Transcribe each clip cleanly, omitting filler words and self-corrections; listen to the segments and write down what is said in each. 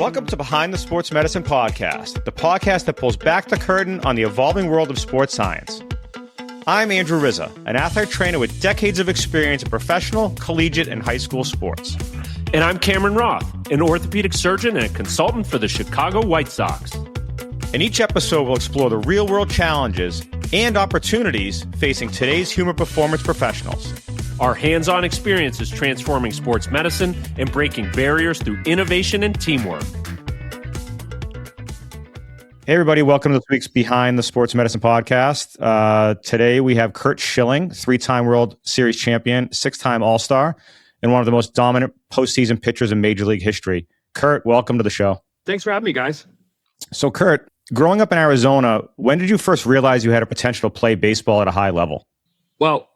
Welcome to Behind the Sports Medicine Podcast, the podcast that pulls back the curtain on the evolving world of sports science. I'm Andrew Rizza, an athlete trainer with decades of experience in professional, collegiate, and high school sports. And I'm Cameron Roth, an orthopedic surgeon and a consultant for the Chicago White Sox. In each episode, we'll explore the real-world challenges and opportunities facing today's human performance professionals. Our hands-on experience is transforming sports medicine and breaking barriers through innovation and teamwork. Hey, everybody. Welcome to this week's Behind the Sports Medicine Podcast. Today, we have Curt Schilling, three-time World Series champion, six-time All-Star, and one of the most dominant postseason pitchers in Major League history. Curt, welcome to the show. Thanks for having me, guys. So, Curt, growing up in Arizona, when did you first realize you had a potential to play baseball at a high level? Well,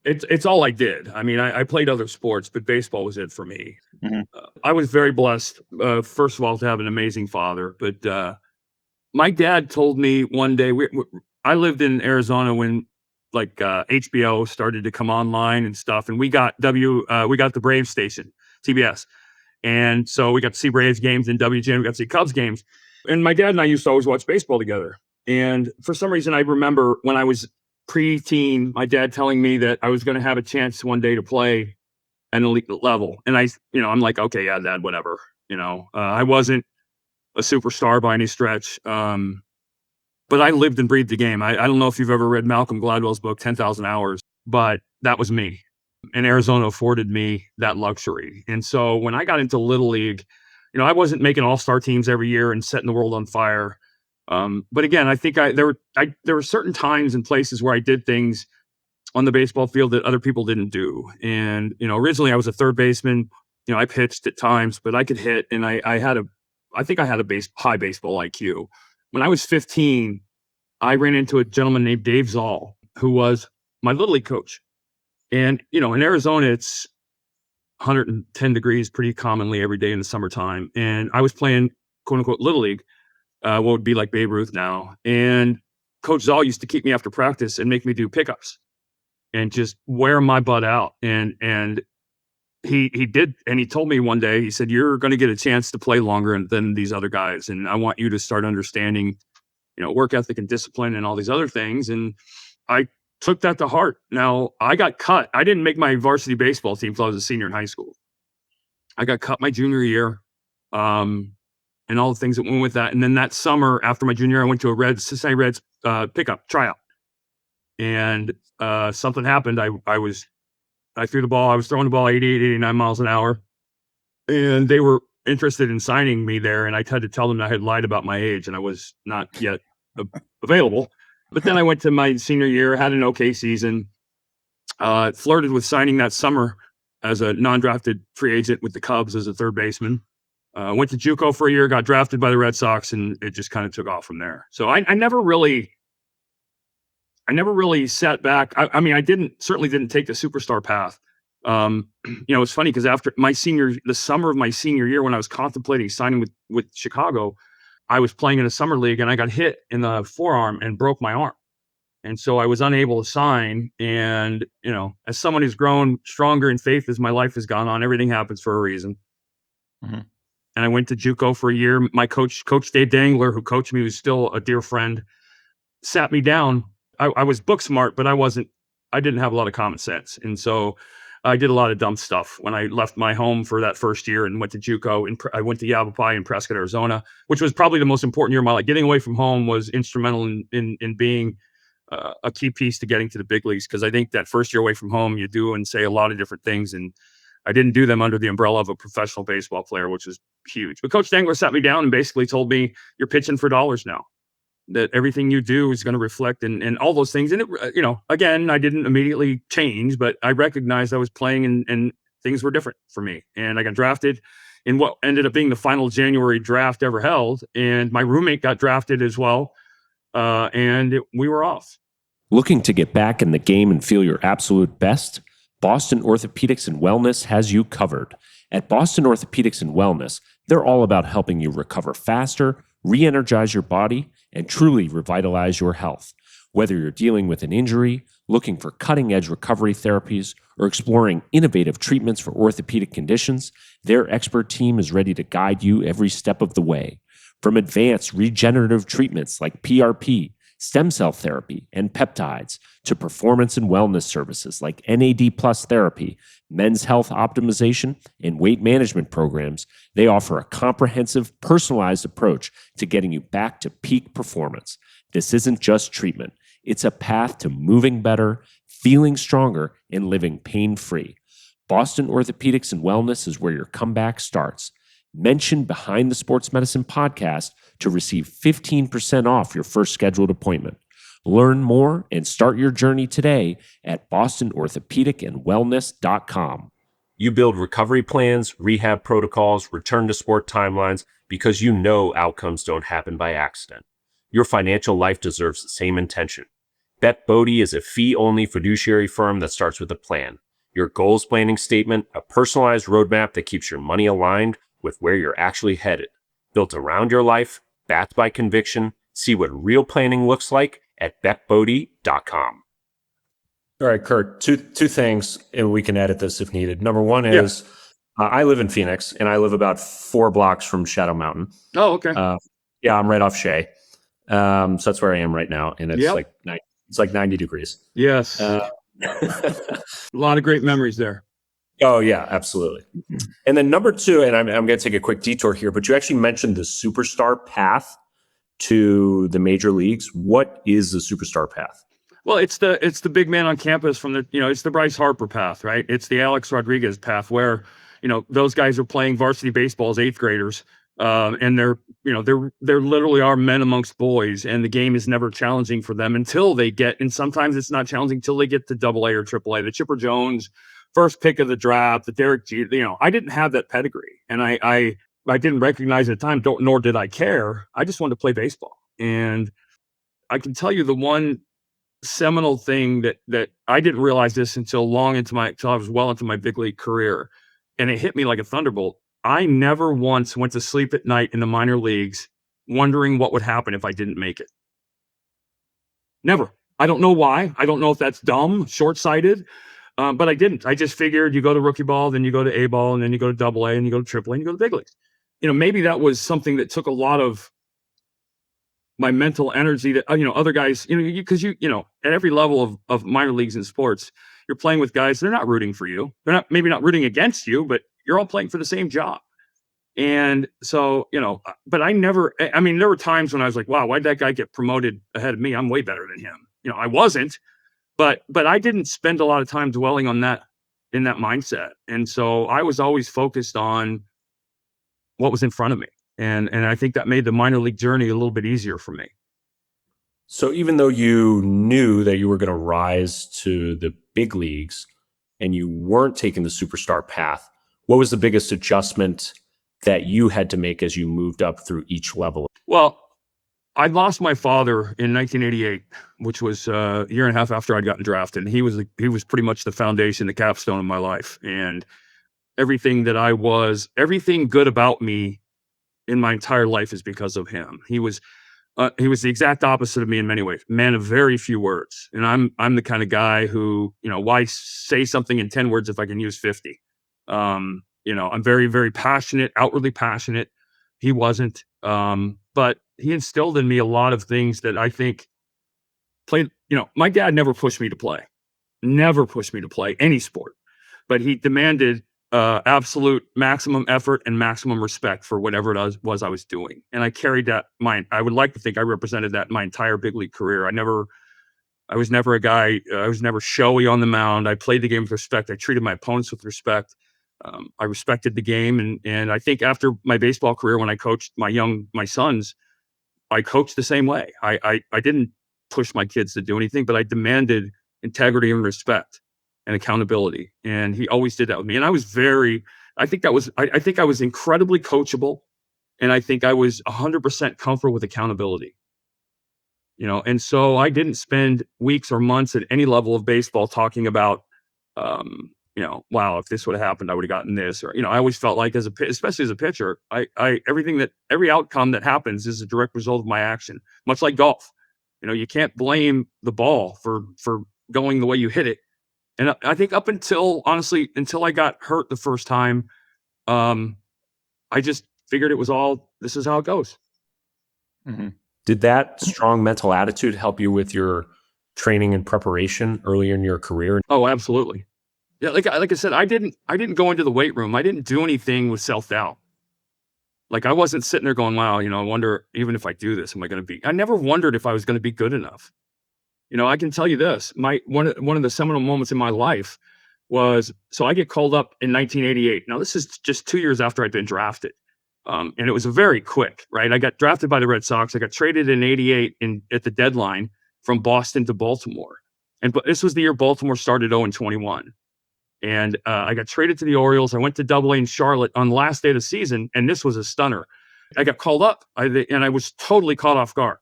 it's all I did. I mean, I played other sports, but baseball was it for me. Mm-hmm. I was very blessed, first of all, to have an amazing father. But my dad told me one day, I lived in Arizona when HBO started to come online and stuff, and we got the Braves station, TBS. And so we got to see Braves games and WGN, we got to see Cubs games. And my dad and I used to always watch baseball together. And for some reason, I remember when I was pre-teen, my dad telling me that I was going to have a chance one day to play at an elite level. And I'm like, okay, yeah, Dad, whatever. I wasn't a superstar by any stretch. But I lived and breathed the game. I don't know if you've ever read Malcolm Gladwell's book, 10,000 Hours, but that was me. And Arizona afforded me that luxury. And so when I got into Little League, I wasn't making all-star teams every year and setting the world on fire. But again, I think there were certain times and places where I did things on the baseball field that other people didn't do. And, originally I was a third baseman. I pitched at times, but I could hit, and I had a high baseball IQ. When I was 15, I ran into a gentleman named Dave Zoll, who was my Little League coach. And, in Arizona, it's 110 degrees pretty commonly every day in the summertime. And I was playing, quote unquote, Little League, what would be like Babe Ruth now. And Coach Zoll used to keep me after practice and make me do pickups and just wear my butt out. And he did. And he told me one day, he said, "You're going to get a chance to play longer than these other guys. And I want you to start understanding, work ethic and discipline and all these other things." And I took that to heart. Now, I got cut. I didn't make my varsity baseball team until I was a senior in high school. I got cut my junior year, and all the things that went with that. And then that summer after my junior year, I went to a Cincinnati Reds pickup tryout. And something happened. I threw the ball. I was throwing the ball 88, 89 miles an hour. And they were interested in signing me there. And I had to tell them I had lied about my age and I was not yet available. But then I went to my senior year, had an okay season, flirted with signing that summer as a non-drafted free agent with the Cubs as a third baseman. Went to JUCO for a year, got drafted by the Red Sox, and it just kind of took off from there. So I never really sat back. I certainly didn't take the superstar path. It's funny because after the summer of my senior year, when I was contemplating signing with Chicago, I was playing in a summer league and I got hit in the forearm and broke my arm. And so I was unable to sign. And, as someone who's grown stronger in faith as my life has gone on, everything happens for a reason. Mm-hmm. And I went to JUCO for a year. My coach Dave Dangler, who coached me, who's still a dear friend, sat me down. I was book smart, but I didn't have a lot of common sense. And so I did a lot of dumb stuff when I left my home for that first year and went to JUCO. And I went to Yavapai in Prescott, Arizona, which was probably the most important year of my life. Getting away from home was instrumental in being a key piece to getting to the big leagues. Because I think that first year away from home, you do and say a lot of different things. And I didn't do them under the umbrella of a professional baseball player, which was huge. But Coach Dangler sat me down and basically told me, "You're pitching for dollars now. That everything you do is going to reflect and all those things." And it, again, I didn't immediately change, but I recognized I was playing and things were different for me. And I got drafted in what ended up being the final January draft ever held. And my roommate got drafted as well. We were off. Looking to get back in the game and feel your absolute best? Boston Orthopedics and Wellness has you covered. At Boston Orthopedics and Wellness, they're all about helping you recover faster, re-energize your body, and truly revitalize your health. Whether you're dealing with an injury, Looking for cutting-edge recovery therapies or exploring innovative treatments for orthopedic conditions, their expert team is ready to guide you every step of the way. From advanced regenerative treatments like PRP, stem cell therapy, and peptides, to performance and wellness services like NAD+ therapy, men's health optimization, and weight management programs, they offer a comprehensive, personalized approach to getting you back to peak performance. This isn't just treatment. It's a path to moving better, feeling stronger, and living pain-free. Boston Orthopedics and Wellness is where your comeback starts. Mention Behind the Sports Medicine podcast to receive 15% off your first scheduled appointment. Learn more and start your journey today at bostonorthopedicandwellness.com. You build recovery plans, rehab protocols, return to sport timelines because you know outcomes don't happen by accident. Your financial life deserves the same intention. Bet Bodie is a fee-only fiduciary firm that starts with a plan. Your goals planning statement, a personalized roadmap that keeps your money aligned with where you're actually headed. Built around your life, backed by conviction. See what real planning looks like at betbodie.com. All right, Curt, two things, and we can edit this if needed. Number one is I live in Phoenix, and I live about 4 blocks from Shadow Mountain. Oh, okay. Yeah, I'm right off Shohei. So that's where I am right now, and it's like 90 degrees. Yes. A lot of great memories there. Oh, yeah, absolutely. And then number 2, and I'm going to take a quick detour here, but you actually mentioned the superstar path to the major leagues. What is the superstar path? Well, it's the big man on campus from the, it's the Bryce Harper path, right? It's the Alex Rodriguez path where, those guys are playing varsity baseball as 8th graders. And they're literally are men amongst boys, and the game is never challenging for them until they get, and sometimes it's not challenging until they get to AA or AAA. The Chipper Jones, first pick of the draft, the Derek G. I didn't have that pedigree, and I didn't recognize at the time, nor did I care. I just wanted to play baseball, and I can tell you the one seminal thing that I didn't realize this until I was well into my big league career, and it hit me like a thunderbolt. I never once went to sleep at night in the minor leagues wondering what would happen if I didn't make it. Never. I don't know why. I don't know if that's dumb, short-sighted, but I didn't. I just figured you go to rookie ball, then you go to A ball, and then you go to AA, and you go to AAA, and you go to big leagues. Maybe that was something that took a lot of my mental energy that, other guys, because at every level of minor leagues in sports, you're playing with guys, they're not rooting for you. They're maybe not rooting against you, but you're all playing for the same job. And so, but there were times when I was like, wow, why'd that guy get promoted ahead of me? I'm way better than him. I wasn't, but I didn't spend a lot of time dwelling on that in that mindset. And so I was always focused on what was in front of me. And I think that made the minor league journey a little bit easier for me. So even though you knew that you were going to rise to the big leagues and you weren't taking the superstar path, what was the biggest adjustment that you had to make as you moved up through each level? Well, I lost my father in 1988, which was a year and a half after I'd gotten drafted. And he was pretty much the foundation, the capstone of my life. And everything good about me in my entire life is because of him. He was the exact opposite of me in many ways. Man of very few words. And I'm the kind of guy who, why say something in 10 words if I can use 50? I'm very, very passionate, outwardly passionate. He wasn't. But he instilled in me a lot of things that I think my dad never pushed me to play any sport, but he demanded absolute maximum effort and maximum respect for whatever it was I was doing. And I carried that I would like to think I represented that my entire big league career. I was never a guy, I was never showy on the mound. I played the game with respect. I treated my opponents with respect. I respected the game. And I think after my baseball career, when I coached my sons, I coached the same way. I didn't push my kids to do anything, but I demanded integrity and respect and accountability. And he always did that with me. And I think I was incredibly coachable. And I think I was 100% comfortable with accountability. And so I didn't spend weeks or months at any level of baseball talking about, wow, if this would have happened, I would have gotten this. Or, I always felt like especially as a pitcher, every outcome that happens is a direct result of my action, much like golf. You can't blame the ball for going the way you hit it. And I think up until I got hurt the first time, I just figured it was this is how it goes. Mm-hmm. Did that strong mental attitude help you with your training and preparation earlier in your career? Oh, absolutely. Yeah, like I said, I didn't go into the weight room. I didn't do anything with self-doubt. Like, I wasn't sitting there going, wow, I wonder, even if I do this, am I going to be? I never wondered if I was going to be good enough. I can tell you this, one of the seminal moments in my life was, so I get called up in 1988. Now, this is just 2 years after I'd been drafted. And it was very quick, right? I got drafted by the Red Sox. I got traded in 88 at the deadline from Boston to Baltimore. But this was the year Baltimore started 0-21. And I got traded to the Orioles. I went to Double-A in Charlotte on the last day of the season, and this was a stunner. I got called up, and I was totally caught off guard.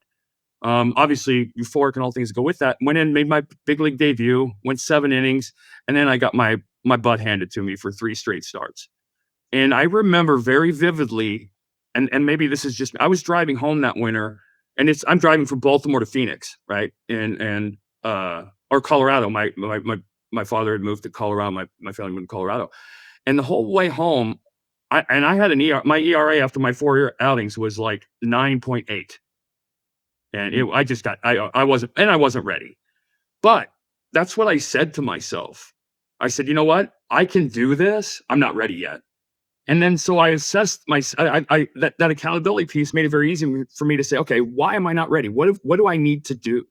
Obviously, euphoric and all things go with that. Went in, made my big league debut, went 7 innings, and then I got my butt handed to me for 3 straight starts. And I remember very vividly, and maybe this is just, I was driving home that winter, and I'm driving from Baltimore to Phoenix, right? Or Colorado. My father had moved to Colorado. My family moved to Colorado. And the whole way home, I had my ERA after my 4 outings was like 9.8. And I wasn't ready. But that's what I said to myself. I said, you know what? I can do this. I'm not ready yet. And then so I assessed that accountability piece made it very easy for me to say, okay, why am I not ready? What do I need to do?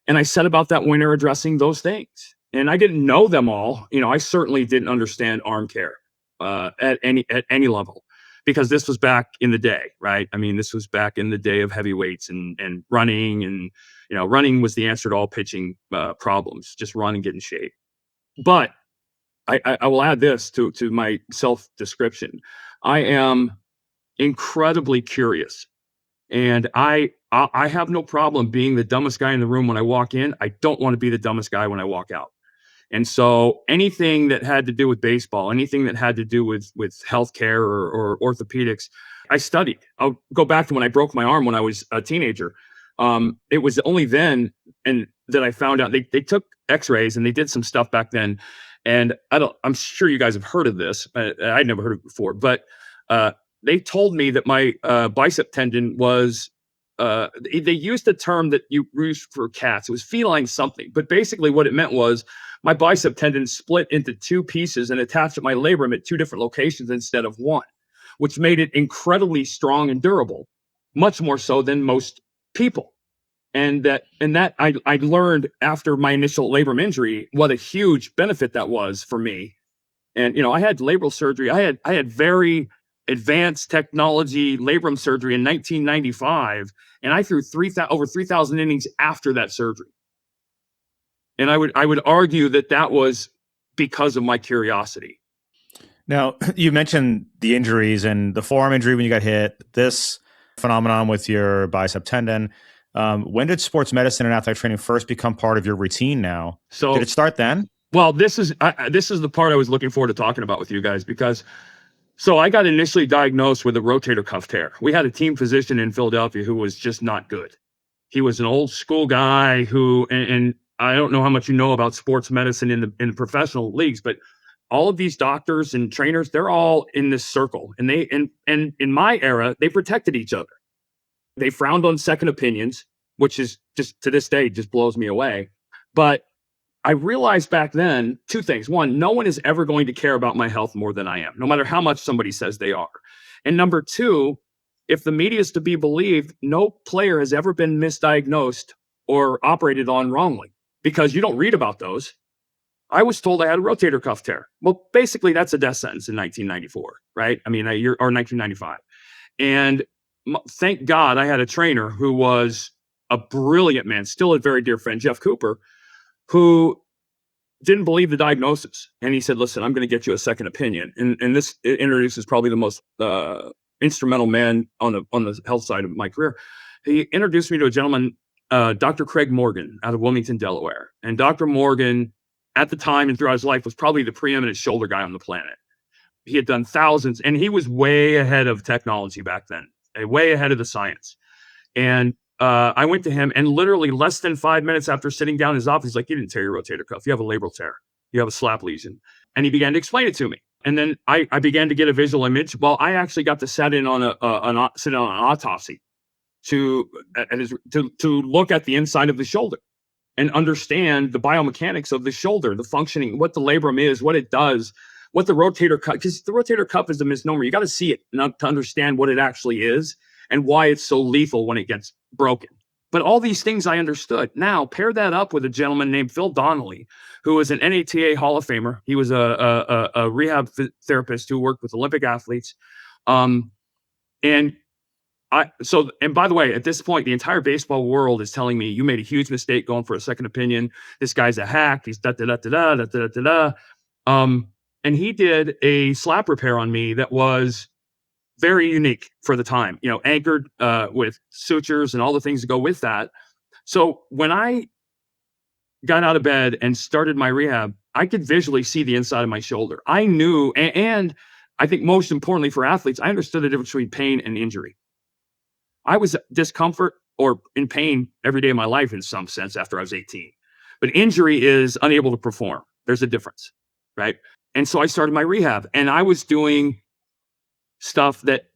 And I set about that winter addressing those things. And I didn't know them all. I certainly didn't understand arm care at any level, because this was back in the day, right? I mean, this was back in the day of heavyweights and running, and running was the answer to all pitching problems. Just run and get in shape. But I will add this to my self-description. I am incredibly curious, and I have no problem being the dumbest guy in the room when I walk in. I don't want to be the dumbest guy when I walk out. And so anything that had to do with baseball, anything that had to do with healthcare or orthopedics, I studied. I'll go back to when I broke my arm when I was a teenager. It was only then that I found out they took x-rays and they did some stuff back then. And I'm sure you guys have heard of this. I'd never heard of it before, but they told me that my bicep tendon was, they used the term that you use for cats. It was feline something, but basically what it meant was my bicep tendon split into 2 pieces and attached at my labrum at 2 different locations instead of 1, which made it incredibly strong and durable, much more so than most people. And that I learned after my initial labrum injury what a huge benefit that was for me. And I had labral surgery. I had very advanced technology labrum surgery in 1995, and I threw over 3,000 innings after that surgery. And I would argue that was because of my curiosity. Now, you mentioned the injuries and the forearm injury when you got hit, this phenomenon with your bicep tendon. When did sports medicine and athletic training first become part of your routine now? So did it start then? Well, this is the part I was looking forward to talking about with you guys, because so I got initially diagnosed with a rotator cuff tear. We had a team physician in Philadelphia who was just not good. He was an old school guy who, and I don't know how much you know about sports medicine in the professional leagues, but all of these doctors and trainers, they're all in this circle. And and in my era, they protected each other. They frowned on second opinions, which is just to this day just blows me away. But I realized back then 2 things. 1, no one is ever going to care about my health more than I am, no matter how much somebody says they are. And number 2, if the media is to be believed, no player has ever been misdiagnosed or operated on wrongly, because you don't read about those. I was told I had a rotator cuff tear. Well, basically that's a death sentence in 1994, right? I mean, or 1995. And thank God I had a trainer who was a brilliant man, still a very dear friend, Jeff Cooper, who didn't believe the diagnosis. And he said, listen, I'm going to get you a second opinion. And this introduces probably the most instrumental man on the health side of my career. He introduced me to a gentleman, Dr. Craig Morgan, out of Wilmington, Delaware. And Dr. Morgan, at the time and throughout his life, was probably the preeminent shoulder guy on the planet. He had done thousands, and he was way ahead of technology back then, way ahead of the science. And I went to him, and literally less than 5 minutes after sitting down in his office, he's like, "You didn't tear your rotator cuff. You have a labral tear. You have a slap lesion." And he began to explain it to me. And then I began to get a visual image. Well, I actually got to sit in on an autopsy to look at the inside of the shoulder and understand the biomechanics of the shoulder, the functioning, what the labrum is, what it does, what the rotator cuff, because the rotator cuff is a misnomer. You got to see it to understand what it actually is and why it's so lethal when it gets broken. But all these things I understood. Now, pair that up with a gentleman named Phil Donnelly, who was an NATA Hall of Famer. He was a rehab therapist who worked with Olympic athletes. And by the way, at this point, the entire baseball world is telling me you made a huge mistake going for a second opinion. This guy's a hack. He's da-da-da-da-da-da-da-da-da. And he did a slap repair on me that was very unique for the time, anchored with sutures and all the things that go with that. So when I got out of bed and started my rehab, I could visually see the inside of my shoulder. I knew, and I think most importantly for athletes, I understood the difference between pain and injury. I was discomfort or in pain every day of my life in some sense after I was 18. But injury is unable to perform. There's a difference, right? And so I started my rehab, and I was doing stuff that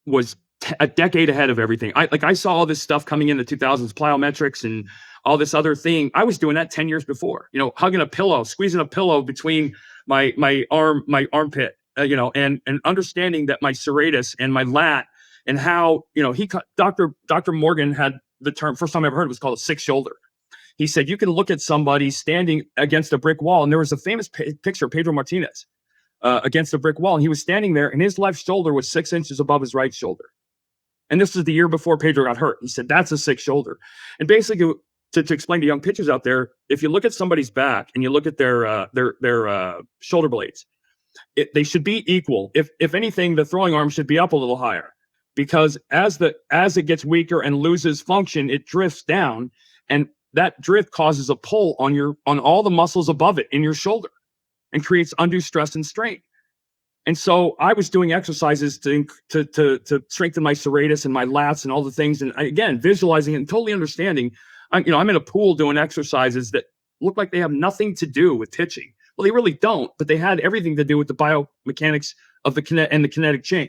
was a decade ahead of everything. I saw all this stuff coming in the 2000s, plyometrics and all this other thing. I was doing that 10 years before, hugging a pillow, squeezing a pillow between my armpit, and understanding that my serratus and my lat and how, Dr. Morgan had the term, first time I ever heard it was called a six shoulder. He said, you can look at somebody standing against a brick wall. And there was a famous picture of Pedro Martínez against a brick wall. And he was standing there and his left shoulder was 6 inches above his right shoulder. And this was the year before Pedro got hurt. He said, that's a six shoulder. And basically to explain to young pitchers out there, if you look at somebody's back and you look at their shoulder blades, they should be equal. If anything, the throwing arm should be up a little higher, because as it gets weaker and loses function, it drifts down, and that drift causes a pull on all the muscles above it in your shoulder and creates undue stress and strain. And so I was doing exercises to strengthen my serratus and my lats and all the things. And again, visualizing and totally understanding, I'm in a pool doing exercises that look like they have nothing to do with pitching. Well, they really don't, but they had everything to do with the biomechanics of the kinetic chain.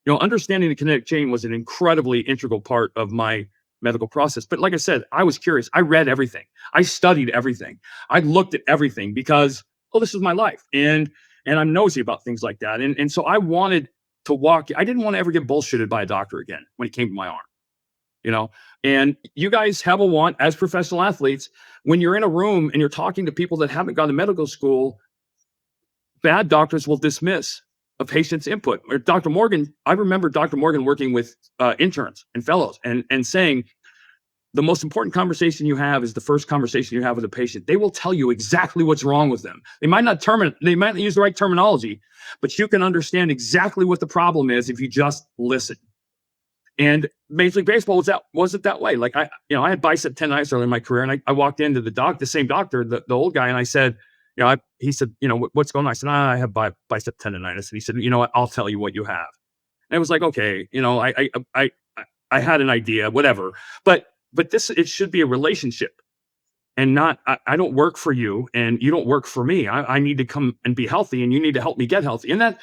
Understanding the kinetic chain was an incredibly integral part of my medical process. But like I said, I was curious. I read everything. I studied everything. I looked at everything because, this is my life. And I'm nosy about things like that. And so I wanted to walk. I didn't want to ever get bullshitted by a doctor again when it came to my arm, and you guys have a want as professional athletes, when you're in a room and you're talking to people that haven't gone to medical school, bad doctors will dismiss a patient's input. Or Dr. Morgan, I remember Dr. Morgan working with interns and fellows and saying, the most important conversation you have is the first conversation you have with a patient. They will tell you exactly what's wrong with them. They might not use the right terminology, but you can understand exactly what the problem is if you just listen. And Major League Baseball wasn't that way. Like I had bicep tendonitis early in my career, and I walked into the same doctor, the old guy, and I said, he said, what's going on? I said, I have bicep tendonitis. And he said, what? I'll tell you what you have. And it was like, okay, I had an idea, whatever. But it should be a relationship, and not, I don't work for you and you don't work for me. I need to come and be healthy, and you need to help me get healthy. And that,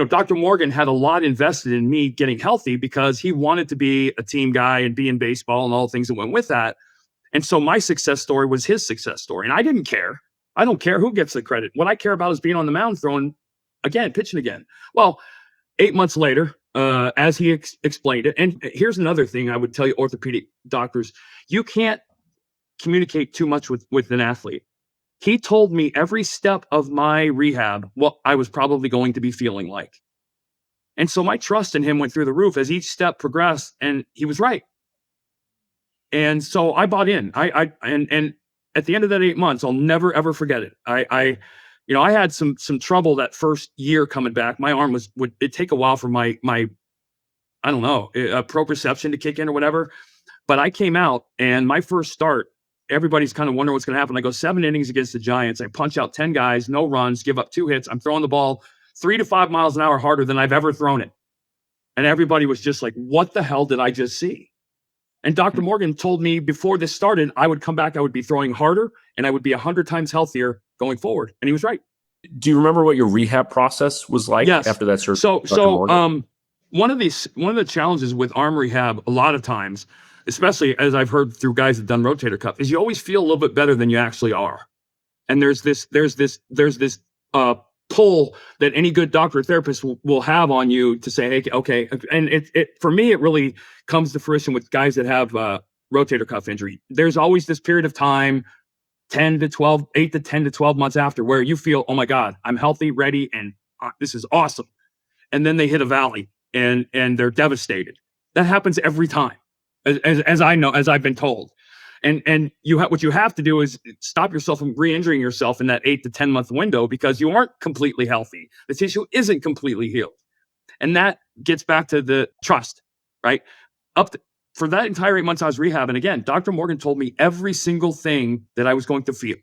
Dr. Morgan had a lot invested in me getting healthy because he wanted to be a team guy and be in baseball and all the things that went with that. And so my success story was his success story. And I didn't care. I don't care who gets the credit. What I care about is being on the mound, throwing again, pitching again. Well, 8 months later, as he explained it, and here's another thing I would tell you, orthopedic doctors, you can't communicate too much with an athlete. He told me every step of my rehab what I was probably going to be feeling like. And so my trust in him went through the roof as each step progressed, and he was right. And so I bought in. And at the end of that 8 months, I'll never ever forget it. I had some trouble that first year coming back. My arm would take a while for my I don't know, proprioception to kick in or whatever. But I came out, and my first start, everybody's kind of wondering what's going to happen. I go 7 innings against the Giants. I punch out 10 guys, no runs, give up 2 hits. I'm throwing the ball 3 to 5 miles an hour harder than I've ever thrown it. And everybody was just like, what the hell did I just see? And Dr. Morgan told me before this started, I would come back, I would be throwing harder, and I would be 100 times healthier going forward. And he was right. Do you remember what your rehab process was like after that surgery? One of the challenges with arm rehab a lot of times, especially as I've heard through guys that done rotator cuff, is you always feel a little bit better than you actually are. And there's this pull that any good doctor or therapist will have on you to say, hey, okay. And it for me, it really comes to fruition with guys that have rotator cuff injury. There's always this period of time, 8 to 10 to 12 months after, where you feel, oh my God, I'm healthy, ready, and this is awesome. And then they hit a valley and they're devastated. That happens every time, as I know, as I've been told. And what you have to do is stop yourself from re-injuring yourself in that 8 to 10 month window, because you aren't completely healthy. The tissue isn't completely healed. And that gets back to the trust, right? For that entire 8 months I was rehabbing, again, Dr. Morgan told me every single thing that I was going to feel,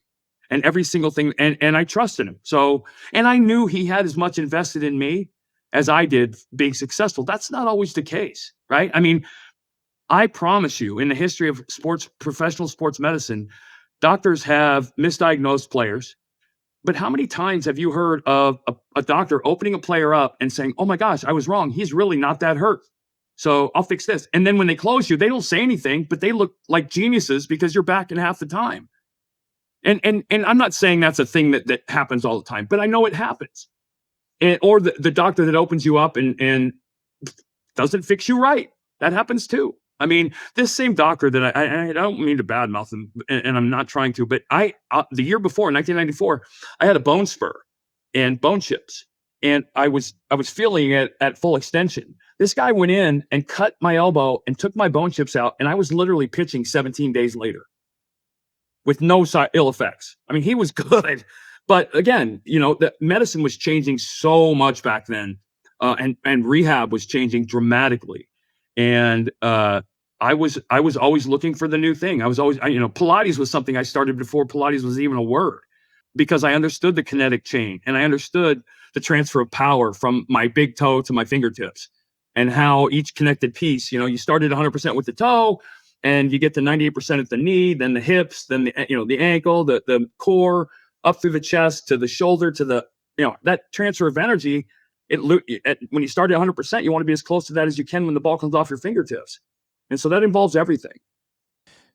and every single thing. And I trusted him. So, and I knew he had as much invested in me as I did being successful. That's not always the case, right? I mean, I promise you, in the history of professional sports medicine, doctors have misdiagnosed players. But how many times have you heard of a doctor opening a player up and saying, oh my gosh, I was wrong. He's really not that hurt. So I'll fix this. And then when they close you, they don't say anything, but they look like geniuses because you're back in half the time. And I'm not saying that's a thing that happens all the time, but I know it happens. Or the doctor that opens you up and doesn't fix you right. That happens too. I mean, this same doctor that I don't mean to badmouth him, and I'm not trying to, but the year before, 1994, I had a bone spur and bone chips, and I was feeling it at full extension. This guy went in and cut my elbow and took my bone chips out, and I was literally pitching 17 days later with no ill effects. I mean, he was good, but again, the medicine was changing so much back then, and rehab was changing dramatically. And I was always looking for the new thing. I was always, Pilates was something I started before Pilates was even a word, because I understood the kinetic chain and I understood the transfer of power from my big toe to my fingertips, and how each connected piece, you started 100% with the toe, and you get to 98% at the knee, then the hips, then the ankle, the core, up through the chest to the shoulder to the, that transfer of energy. When you start at 100%, you want to be as close to that as you can when the ball comes off your fingertips. And so that involves everything.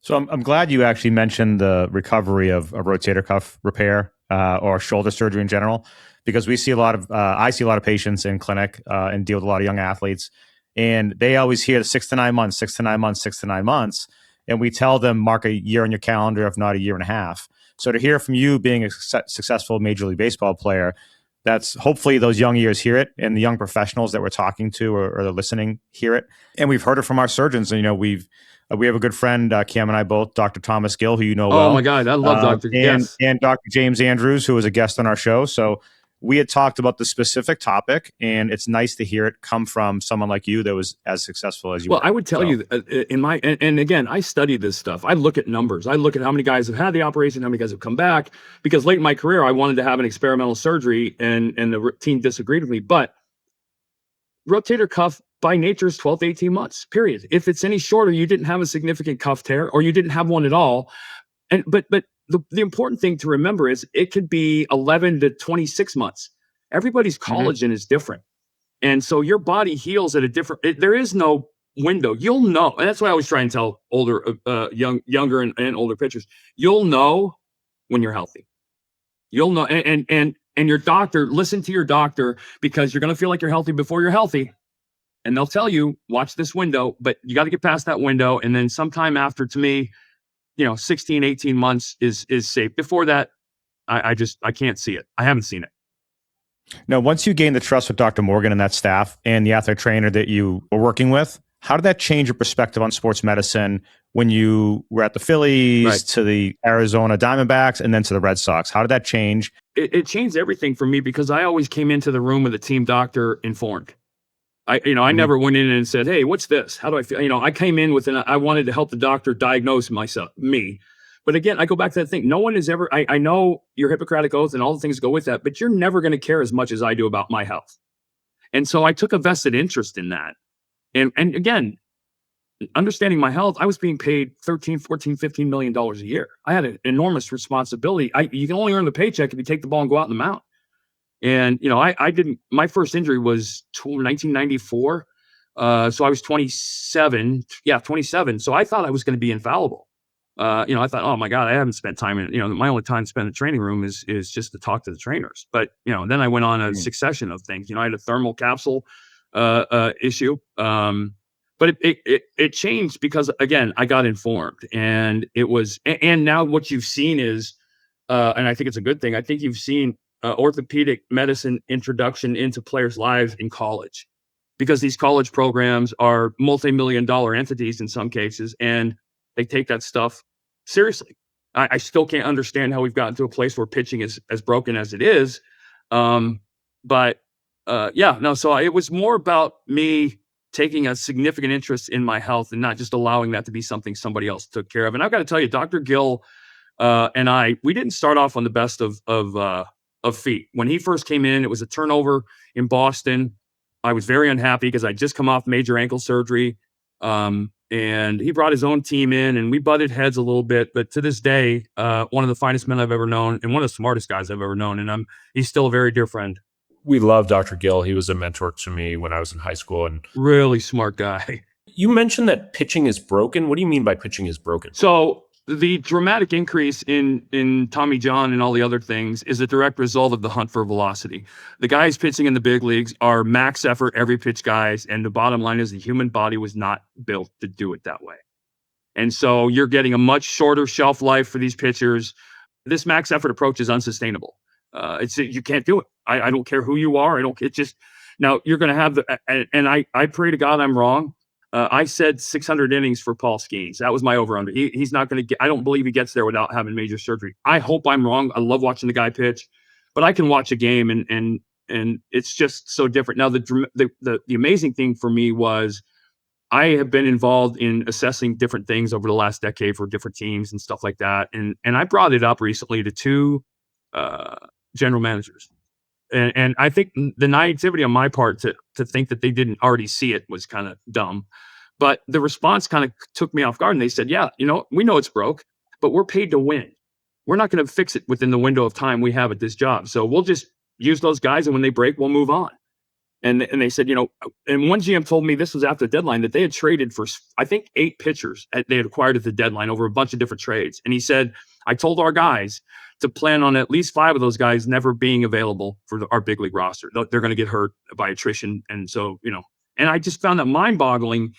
So I'm glad you actually mentioned the recovery of a rotator cuff repair or shoulder surgery in general, because I see a lot of patients in clinic and deal with a lot of young athletes, and they always hear 6 to 9 months, 6 to 9 months, 6 to 9 months. And we tell them mark a year on your calendar, if not a year and a half. So to hear from you being a successful Major League Baseball player, that's hopefully those young years hear it, and the young professionals that we're talking to or they're listening hear it. And we've heard it from our surgeons. And, we have a good friend, Cam and I both, Dr. Thomas Gill, who you know well. Oh my God, I love Dr. Yes. And Dr. James Andrews, who was a guest on our show. So we had talked about the specific topic, and it's nice to hear it come from someone like you that was as successful as you. Well, I would tell you and again, I study this stuff. I look at numbers. I look at how many guys have had the operation, how many guys have come back, because late in my career, I wanted to have an experimental surgery, and the team disagreed with me. But rotator cuff by nature is 12 to 18 months, period. If it's any shorter, you didn't have a significant cuff tear, or you didn't have one at all. But the important thing to remember is it could be 11 to 26 months. Everybody's collagen is different. And so your body heals at a different, there is no window. You'll know. And that's why I always try and tell younger and older pitchers, you'll know when you're healthy. You'll know. And your doctor, listen to your doctor, because you're going to feel like you're healthy before you're healthy. And they'll tell you, watch this window, but you got to get past that window. And then sometime after, to me, 16, 18 months is safe. Before that, I can't see it. I haven't seen it. Now, once you gain the trust with Dr. Morgan and that staff and the athletic trainer that you were working with, how did that change your perspective on sports medicine when you were at the Phillies, to the Arizona Diamondbacks, and then to the Red Sox? How did that change? It changed everything for me, because I always came into the room with a team doctor informed. I never went in and said, hey, what's this? How do I feel? I came in with I wanted to help the doctor diagnose me. But again, I go back to that thing. No one is ever, I know your Hippocratic Oath and all the things that go with that, but you're never going to care as much as I do about my health. And so I took a vested interest in that. And again, understanding my health, I was being paid 13, 14, 15 million dollars a year. I had an enormous responsibility. You can only earn the paycheck if you take the ball and go out in the mound. And, I didn't, my first injury was 1994. So I was 27. Yeah, 27. So I thought I was going to be infallible. I thought, oh my God, I haven't spent time in, my only time spent in the training room is just to talk to the trainers. But, then I went on a succession of things. I had a thermal capsule issue. But it changed because, again, I got informed, and it was, and now what you've seen is, and I think it's a good thing. I think you've seen orthopedic medicine introduction into players' lives in college, because these college programs are multi-million-dollar entities in some cases, and they take that stuff seriously. I still can't understand how we've gotten to a place where pitching is as broken as it is. So it was more about me taking a significant interest in my health and not just allowing that to be something somebody else took care of. And I've got to tell you, Dr. Gill and we didn't start off on the best of feet. When he first came in, it was a turnover in Boston. I was very unhappy because I'd just come off major ankle surgery. And he brought his own team in, and we butted heads a little bit. But to this day, one of the finest men I've ever known, and one of the smartest guys I've ever known. And he's still a very dear friend. We love Dr. Gill. He was a mentor to me when I was in high school. And really smart guy. You mentioned that pitching is broken. What do you mean by pitching is broken? So the dramatic increase in Tommy John and all the other things is a direct result of the hunt for velocity. The guys pitching in the big leagues are max effort, every pitch guys. And the bottom line is the human body was not built to do it that way. And so you're getting a much shorter shelf life for these pitchers. This max effort approach is unsustainable. You can't do it. I don't care who you are. Now you're going to have and I pray to God I'm wrong. I said 600 innings for Paul Skeens. That was my over-under. He's not going to get, I don't believe he gets there without having major surgery. I hope I'm wrong. I love watching the guy pitch, but I can watch a game and it's just so different. Now, the amazing thing for me was I have been involved in assessing different things over the last decade for different teams and stuff like that. And I brought it up recently to two general managers. And I think the naivety on my part to think that they didn't already see it was kind of dumb. But the response kind of took me off guard. And they said, yeah, we know it's broke, but we're paid to win. We're not going to fix it within the window of time we have at this job. So we'll just use those guys. And when they break, we'll move on. And they said, and one GM told me, this was after the deadline, that they had traded for, I think, 8 pitchers they had acquired at the deadline over a bunch of different trades. And he said, I told our guys to plan on at least 5 of those guys never being available for our big league roster. They're going to get hurt by attrition. And so, and I just found that mind-boggling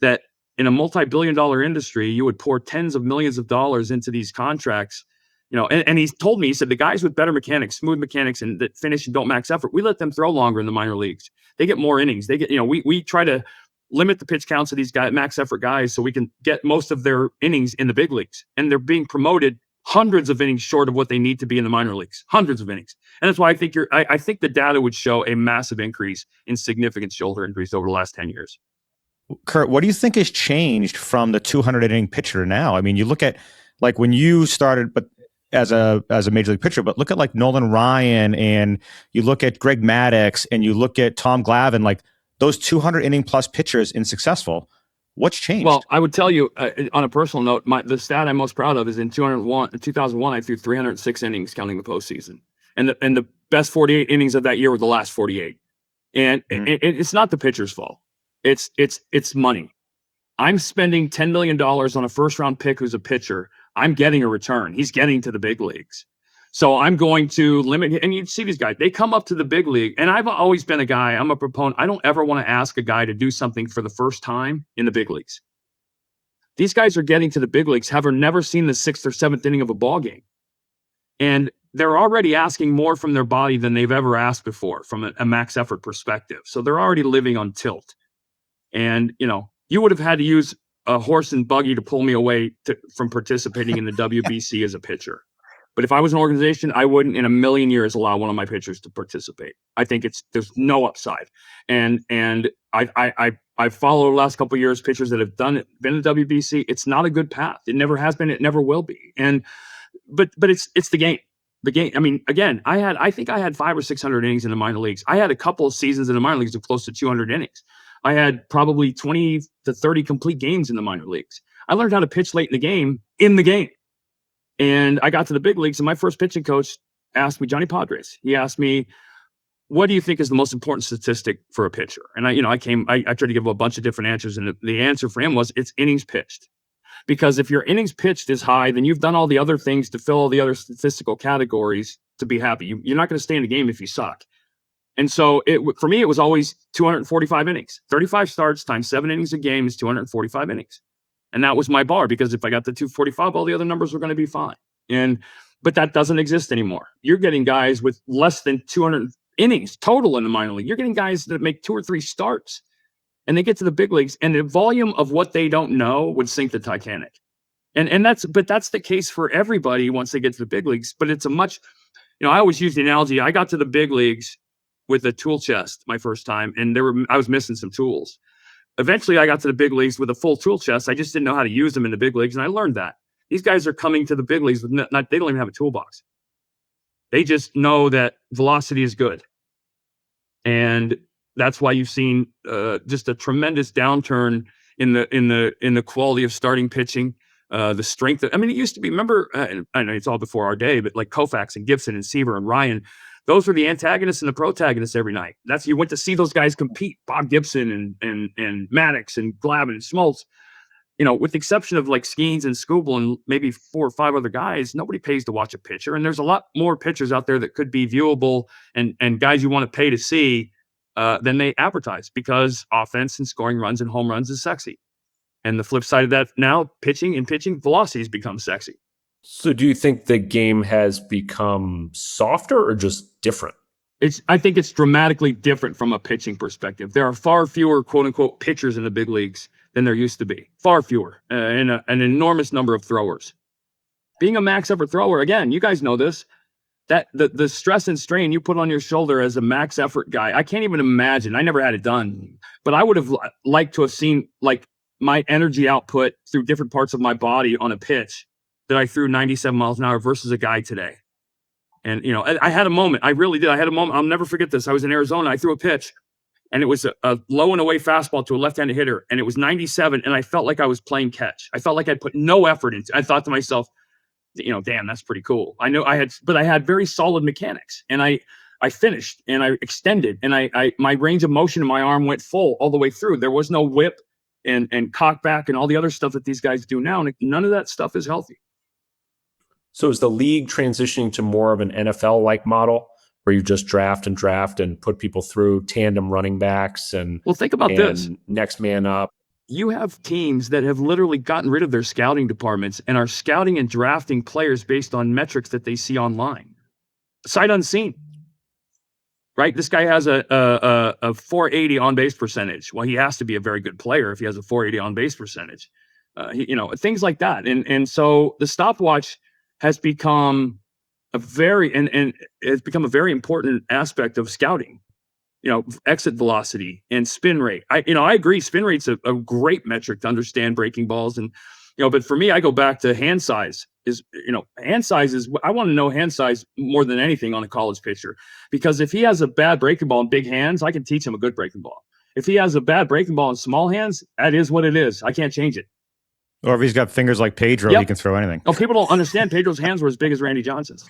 that in a multi-billion-dollar industry, you would pour tens of millions of dollars into these contracts. And he told me, he said, the guys with better mechanics, smooth mechanics, and that finish and don't max effort, we let them throw longer in the minor leagues. They get more innings. They get, we try to limit the pitch counts of these guys, max effort guys, so we can get most of their innings in the big leagues. And they're being promoted hundreds of innings short of what they need to be in the minor leagues, hundreds of innings. And that's why I think I think the data would show a massive increase in significant shoulder injuries over the last 10 years. Curt, what do you think has changed from the 200 inning pitcher now? I mean, you look at like when you started, but as a major league pitcher, but look at like Nolan Ryan, and you look at Greg Maddux, and you look at Tom Glavine, like those 200 inning plus pitchers in successful. What's changed? Well, I would tell you on a personal note, the stat I'm most proud of is in 2001, I threw 306 innings counting the postseason, and the best 48 innings of that year were the last 48. And it's not the pitcher's fault. It's money. I'm spending $10 million on a first round pick who's a pitcher. I'm getting a return. He's getting to the big leagues. So I'm going to limit, and you see these guys, they come up to the big league. And I've always been a guy, I'm a proponent. I don't ever want to ask a guy to do something for the first time in the big leagues. These guys are getting to the big leagues, have never seen the 6th or 7th inning of a ball game. And they're already asking more from their body than they've ever asked before from a max effort perspective. So they're already living on tilt. And, you would have had to use a horse and buggy to pull me away from participating in the WBC as a pitcher. But if I was an organization, I wouldn't in a million years allow one of my pitchers to participate. I think there's no upside. And I followed the last couple of years pitchers that have been in the WBC. It's not a good path. It never has been. It never will be. But it's the game. The game. I mean, again, I think I had 500 or 600 innings in the minor leagues. I had a couple of seasons in the minor leagues of close to 200 innings. I had probably 20 to 30 complete games in the minor leagues. I learned how to pitch late in the game. And I got to the big leagues, and my first pitching coach asked me, Johnny Padres, he asked me, what do you think is the most important statistic for a pitcher? And I tried to give a bunch of different answers. And the answer for him was it's innings pitched. Because if your innings pitched is high, then you've done all the other things to fill all the other statistical categories to be happy. You're not going to stay in the game if you suck. And so for me, it was always 245 innings. 35 starts times 7 innings a game is 245 innings. And that was my bar, because if I got the 245, all the other numbers were going to be fine. But that doesn't exist anymore. You're getting guys with less than 200 innings total in the minor league. You're getting guys that make 2 or 3 starts. And they get to the big leagues, and the volume of what they don't know would sink the Titanic. And that's the case for everybody once they get to the big leagues. But it's I always use the analogy. I got to the big leagues with a tool chest my first time, and I was missing some tools. Eventually, I got to the big leagues with a full tool chest. I just didn't know how to use them in the big leagues, and I learned that. These guys are coming to the big leagues with they don't even have a toolbox. They just know that velocity is good. And that's why you've seen just a tremendous downturn in the quality of starting pitching, the strength. It used to be. Remember, I know it's all before our day, but like Koufax and Gibson and Seaver and Ryan, those were the antagonists and the protagonists every night. You went to see those guys compete. Bob Gibson and Maddox and Glavine and Smoltz. With the exception of like Skeens and Skubal and maybe 4 or 5 other guys, nobody pays to watch a pitcher. And there's a lot more pitchers out there that could be viewable and guys you want to pay to see. Then they advertise, because offense and scoring runs and home runs is sexy. And the flip side of that, now pitching velocities become sexy. So do you think the game has become softer or just different? I think it's dramatically different from a pitching perspective. There are far fewer quote unquote pitchers in the big leagues than there used to be. Far fewer, and an enormous number of throwers. Being a max effort thrower, again, you guys know this, that the stress and strain you put on your shoulder as a max effort guy, I can't even imagine. I never had it done, but I would have liked to have seen like my energy output through different parts of my body on a pitch that I threw 97 miles an hour versus a guy today. And, I had a moment. I really did. I had a moment. I'll never forget this. I was in Arizona. I threw a pitch, and it was a low and away fastball to a left-handed hitter, and it was 97, and I felt like I was playing catch. I felt like I'd put no effort into it. I thought to myself, damn, that's pretty cool. I had very solid mechanics, and I finished and I extended, and my range of motion in my arm went full all the way through. There was no whip and cock back and all the other stuff that these guys do now. And none of that stuff is healthy. So is the league transitioning to more of an NFL-like model where you just draft and put people through tandem running backs and think about this, next man up? You have teams that have literally gotten rid of their scouting departments and are scouting and drafting players based on metrics that they see online, sight unseen. Right? This guy has a 480 on base percentage. Well, he has to be a very good player if he has a 480 on base percentage. Things like that. And so the stopwatch has become a very important aspect of scouting. Exit velocity and spin rate. I agree. Spin rate's a great metric to understand breaking balls. And, but for me, I go back to hand size. I want to know hand size more than anything on a college pitcher, because if he has a bad breaking ball and big hands, I can teach him a good breaking ball. If he has a bad breaking ball and small hands, that is what it is. I can't change it. Or if he's got fingers like Pedro, He can throw anything. Oh, people don't understand. Pedro's hands were as big as Randy Johnson's.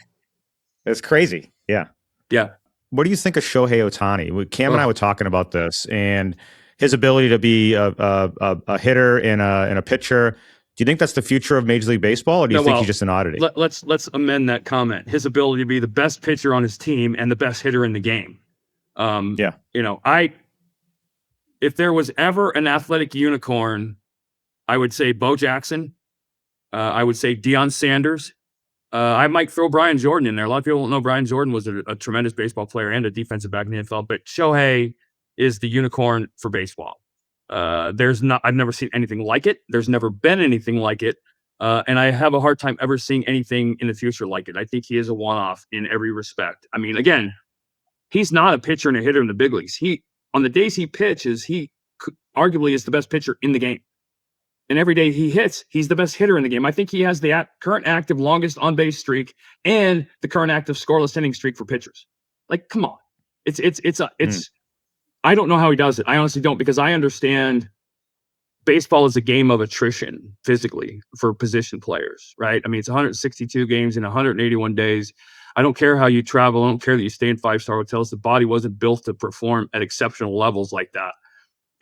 It's crazy. Yeah. Yeah. What do you think of Shohei Ohtani? Cam and I were talking about this, and his ability to be a hitter and a pitcher. Do you think that's the future of Major League Baseball, or do you think he's just an oddity? Let's amend that comment. His ability to be the best pitcher on his team and the best hitter in the game. If there was ever an athletic unicorn, I would say Bo Jackson. I would say Deion Sanders. I might throw Brian Jordan in there. A lot of people don't know Brian Jordan was a tremendous baseball player and a defensive back in the NFL, but Shohei is the unicorn for baseball. I've never seen anything like it. There's never been anything like it. And I have a hard time ever seeing anything in the future like it. I think he is a one-off in every respect. I mean, again, he's not a pitcher and a hitter in the big leagues. On the days he pitches, he arguably is the best pitcher in the game. And every day he hits, he's the best hitter in the game. I think he has the current active longest on-base streak and the current active scoreless inning streak for pitchers. Like, come on. I don't know how he does it. I honestly don't, because I understand baseball is a game of attrition physically for position players, right? I mean, it's 162 games in 181 days. I don't care how you travel. I don't care that you stay in 5-star hotels. The body wasn't built to perform at exceptional levels like that.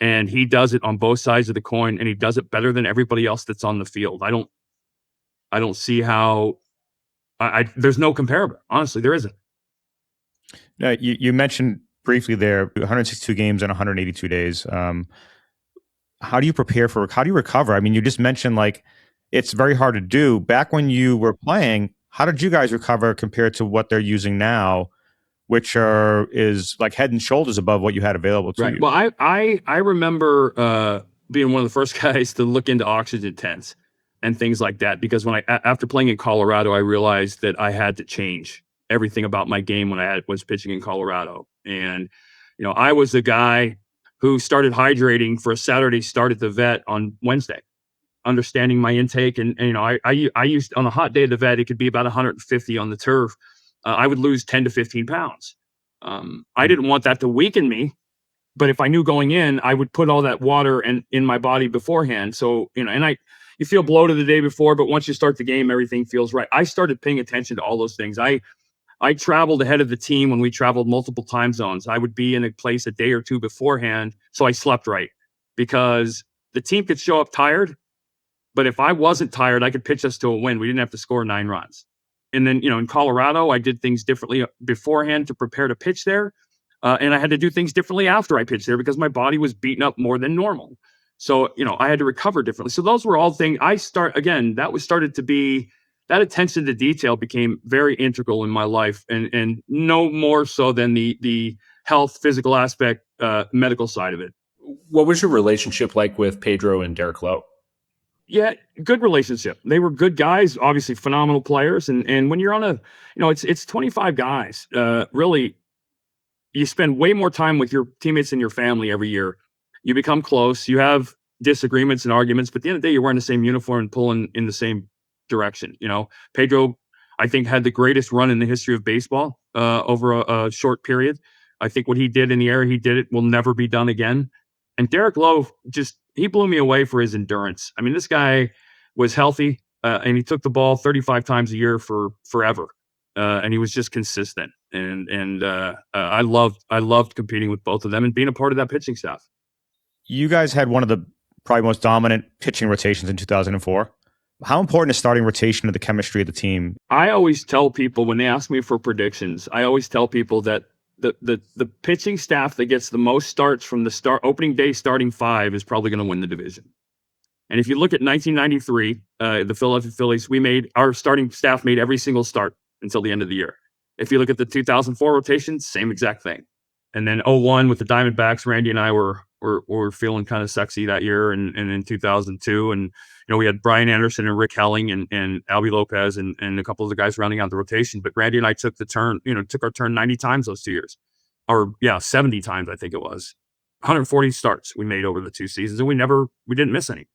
And he does it on both sides of the coin, and he does it better than everybody else that's on the field. I don't see how there's no comparable. Honestly, there isn't. Now, you mentioned briefly there 162 games in 182 days. How do you prepare for? How do you recover? I mean, you just mentioned like it's very hard to do. Back when you were playing, how did you guys recover compared to what they're using now, which is like head and shoulders above what you had available to you? Well, I remember being one of the first guys to look into oxygen tents and things like that, because when after playing in Colorado, I realized that I had to change everything about my game when I was pitching in Colorado. And I was the guy who started hydrating for a Saturday start at the vet on Wednesday, understanding my intake. And I used, on a hot day at the vet, it could be about 150 on the turf. I would lose 10 to 15 pounds. I didn't want that to weaken me, but if I knew going in, I would put all that water in my body beforehand. So, you feel bloated the day before, but once you start the game, everything feels right. I started paying attention to all those things. I traveled ahead of the team when we traveled multiple time zones. I would be in a place a day or two beforehand, so I slept right, because the team could show up tired, but if I wasn't tired, I could pitch us to a win. We didn't have to score 9 runs. And then, in Colorado, I did things differently beforehand to prepare to pitch there. And I had to do things differently after I pitched there because my body was beaten up more than normal. So, I had to recover differently. So those were all things that attention to detail became very integral in my life, and no more so than the health, physical aspect, medical side of it. What was your relationship like with Pedro and Derek Lowe? Yeah, good relationship. They were good guys, obviously phenomenal players. And when you're on it's 25 guys, really, you spend way more time with your teammates and your family every year. You become close. You have disagreements and arguments, but at the end of the day, you're wearing the same uniform and pulling in the same direction. Pedro, I think, had the greatest run in the history of baseball over a short period. I think what he did in the era he did it will never be done again. And Derek Lowe, he blew me away for his endurance. I mean, this guy was healthy, and he took the ball 35 times a year for forever. And he was just consistent. And I loved competing with both of them and being a part of that pitching staff. You guys had one of the probably most dominant pitching rotations in 2004. How important is starting rotation to the chemistry of the team? I always tell people when they ask me for predictions, I always tell people that the pitching staff that gets the most starts from the opening day starting 5 is probably going to win the division. And if you look at 1993, the Philadelphia Phillies, our starting staff made every single start until the end of the year. If you look at the 2004 rotation, same exact thing. And then 2001 with the Diamondbacks, Randy and I were feeling kind of sexy that year. And in 2002, and we had Brian Anderson and Rick Helling and Albie Lopez and a couple of the guys rounding out the rotation. But Randy and I took our turn 90 times those 2 years. Or 70 times, I think it was. 140 starts we made over the 2 seasons, and we didn't miss any.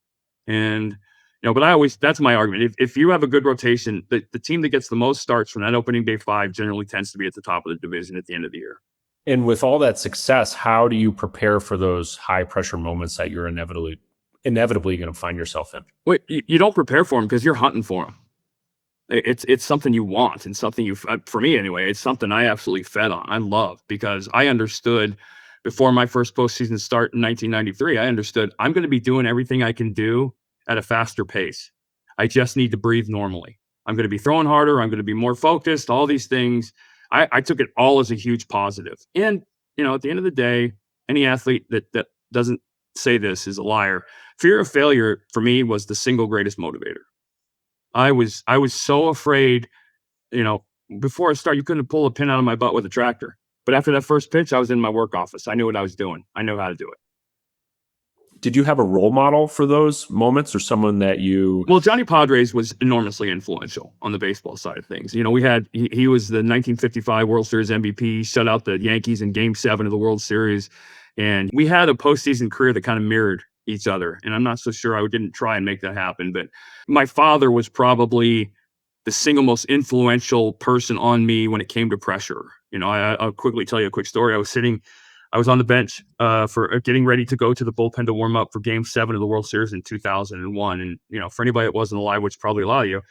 And but that's my argument. If you have a good rotation, the team that gets the most starts from that opening day 5 generally tends to be at the top of the division at the end of the year. And with all that success, how do you prepare for those high pressure moments that you're inevitably going to find yourself in? Well, you don't prepare for them because you're hunting for them. It's something you want, and something for me anyway, it's something I absolutely fed on. I love, because I understood before my first postseason start in 1993, I understood I'm going to be doing everything I can do at a faster pace. I just need to breathe normally. I'm going to be throwing harder. I'm going to be more focused, all these things. I took it all as a huge positive. And, at the end of the day, any athlete that doesn't say this is a liar. Fear of failure for me was the single greatest motivator. I was so afraid, before I start, you couldn't pull a pin out of my butt with a tractor. But after that first pitch, I was in my work office. I knew what I was doing. I knew how to do it. Did you have a role model for those moments, or someone that you... Well, Johnny Padres was enormously influential on the baseball side of things. He was the 1955 World Series MVP, shut out the Yankees in Game 7 of the World Series. And we had a postseason career that kind of mirrored each other. And I'm not so sure I didn't try and make that happen. But my father was probably the single most influential person on me when it came to pressure. I'll quickly tell you a quick story. I was sitting I was on the bench for getting ready to go to the bullpen to warm up for Game 7 of the World Series in 2001. And, for anybody that wasn't alive, which probably a lot of you,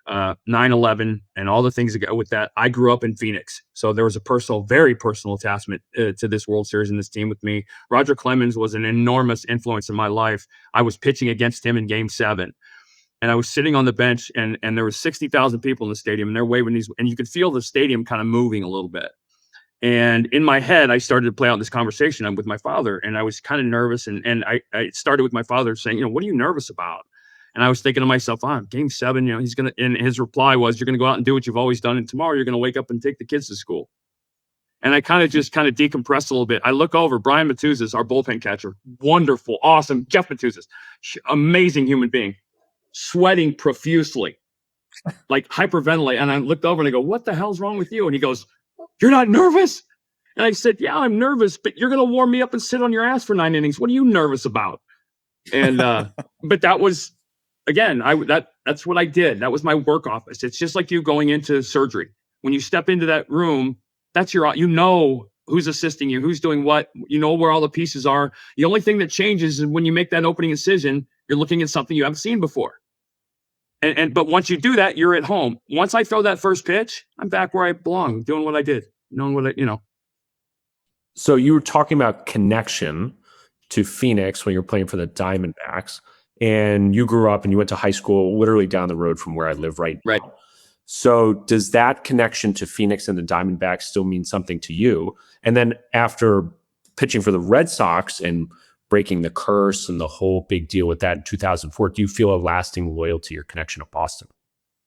9/11 and all the things that go with that. I grew up in Phoenix. So there was a very personal attachment to this World Series and this team with me. Roger Clemens was an enormous influence in my life. I was pitching against him in Game 7. And I was sitting on the bench and there was 60,000 people in the stadium and they're waving these, and you could feel the stadium kind of moving a little bit. And in my head, I started to play out this conversation with my father, and I was kind of nervous. And I started with my father saying, what are you nervous about? And I was thinking to myself, Game 7, he's going to, and his reply was, you're going to go out and do what you've always done. And tomorrow you're going to wake up and take the kids to school. And I kind of decompressed a little bit. I look over, Brian Matuzas, our bullpen catcher, wonderful, awesome. Jeff Matuzas, amazing human being, sweating profusely, like hyperventilate. And I looked over and I go, what the hell's wrong with you? And he goes, you're not nervous? And I said, yeah, I'm nervous, but you're going to warm me up and sit on your ass for 9 innings. What are you nervous about? And, but that was, again, that's what I did. That was my work office. It's just like you going into surgery. When you step into that room, that's who's assisting you, who's doing what, where all the pieces are. The only thing that changes is when you make that opening incision, you're looking at something you haven't seen before. But once you do that, you're at home. Once I throw that first pitch, I'm back where I belong, doing what I did, knowing what So you were talking about connection to Phoenix when you were playing for the Diamondbacks, and you grew up and you went to high school literally down the road from where I live right now. Right. So does that connection to Phoenix and the Diamondbacks still mean something to you? And then after pitching for the Red Sox and breaking the curse and the whole big deal with that in 2004, do you feel a lasting loyalty or connection to Boston?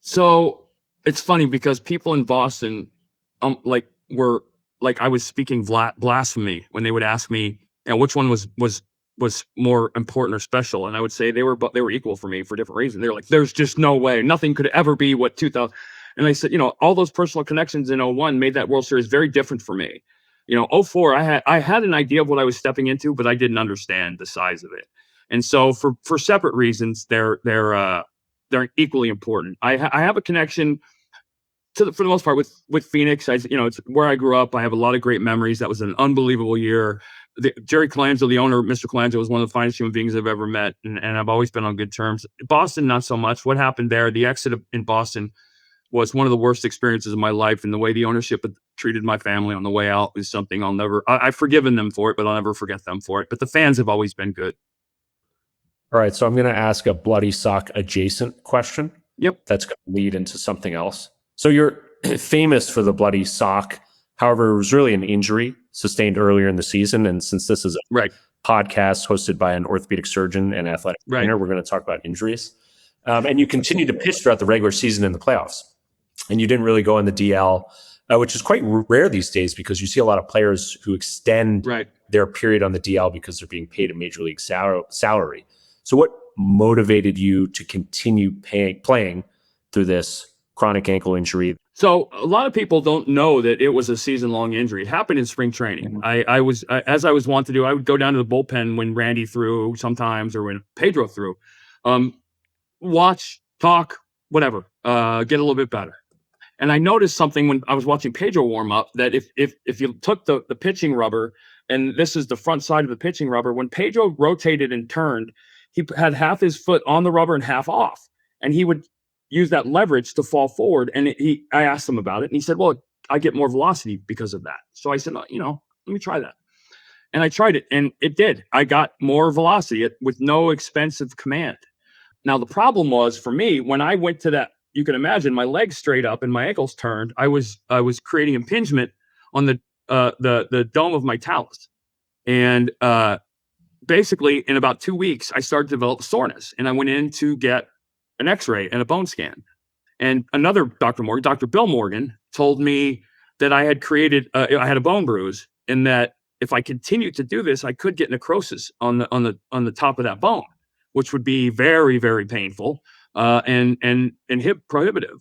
So it's funny because people in Boston, were like I was speaking blasphemy when they would ask me, which one was more important or special, and I would say they were equal for me for different reasons. They're like, there's just no way, nothing could ever be what 2000. And I said, all those personal connections in 01 made that World Series very different for me. 04, I had an idea of what I was stepping into, but I didn't understand the size of it. And so for separate reasons, they're equally important. I have a connection for the most part with Phoenix. It's where I grew up. I have a lot of great memories. That was an unbelievable year. Jerry Colangelo, the owner, Mr. Colangelo, was one of the finest human beings I've ever met, and I've always been on good terms. Boston, not so much. What happened there, the exit in Boston was one of the worst experiences of my life, and the way the ownership treated my family on the way out is something I've forgiven them for it, but I'll never forget them for it. But the fans have always been good. All right, so I'm going to ask a bloody sock adjacent question. Yep. That's going to lead into something else. So you're famous for the bloody sock. However, it was really an injury sustained earlier in the season. And since this is a podcast hosted by an orthopedic surgeon and athletic trainer, we're going to talk about injuries. And you continue to pitch throughout the regular season and the playoffs. And you didn't really go on the DL, which is quite rare these days because you see a lot of players who extend their period on the DL because they're being paid a major league salary. So what motivated you to continue playing through this chronic ankle injury? So a lot of people don't know that it was a season-long injury. It happened in spring training. As I was wont to do, I would go down to the bullpen when Randy threw sometimes or when Pedro threw, watch, talk, whatever, get a little bit better. And I noticed something when I was watching Pedro warm up, that if you took the pitching rubber, and this is the front side of the pitching rubber, when Pedro rotated and turned, he had half his foot on the rubber and half off. And he would use that leverage to fall forward. And I asked him about it, and he said, well, I get more velocity because of that. So I said, let me try that. And I tried it, and it did. I got more velocity with no expensive command. Now, the problem was for me, when I went to that, you can imagine my legs straight up and my ankles turned, I was creating impingement on the dome of my talus. And basically in about 2 weeks, I started to develop soreness, and I went in to get an x-ray and a bone scan. And another Dr. Morgan, Dr. Bill Morgan, told me that I had I had a bone bruise, and that if I continued to do this, I could get necrosis on the top of that bone, which would be very, very painful and hip prohibitive.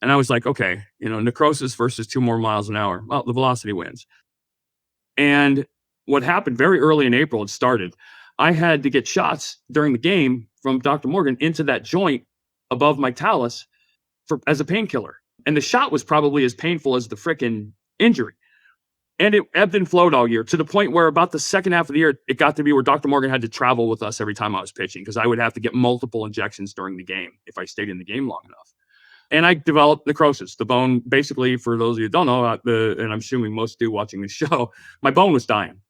And I was like, okay, necrosis versus 2 more miles an hour. Well, the velocity wins. And what happened very early in April, it started. I had to get shots during the game from Dr. Morgan into that joint above my talus as a painkiller. And the shot was probably as painful as the frickin' injury. And it ebbed and flowed all year to the point where about the second half of the year, it got to be where Dr. Morgan had to travel with us every time I was pitching because I would have to get multiple injections during the game if I stayed in the game long enough. And I developed necrosis. The bone, basically, for those of you who don't know, and I'm assuming most do watching this show, my bone was dying.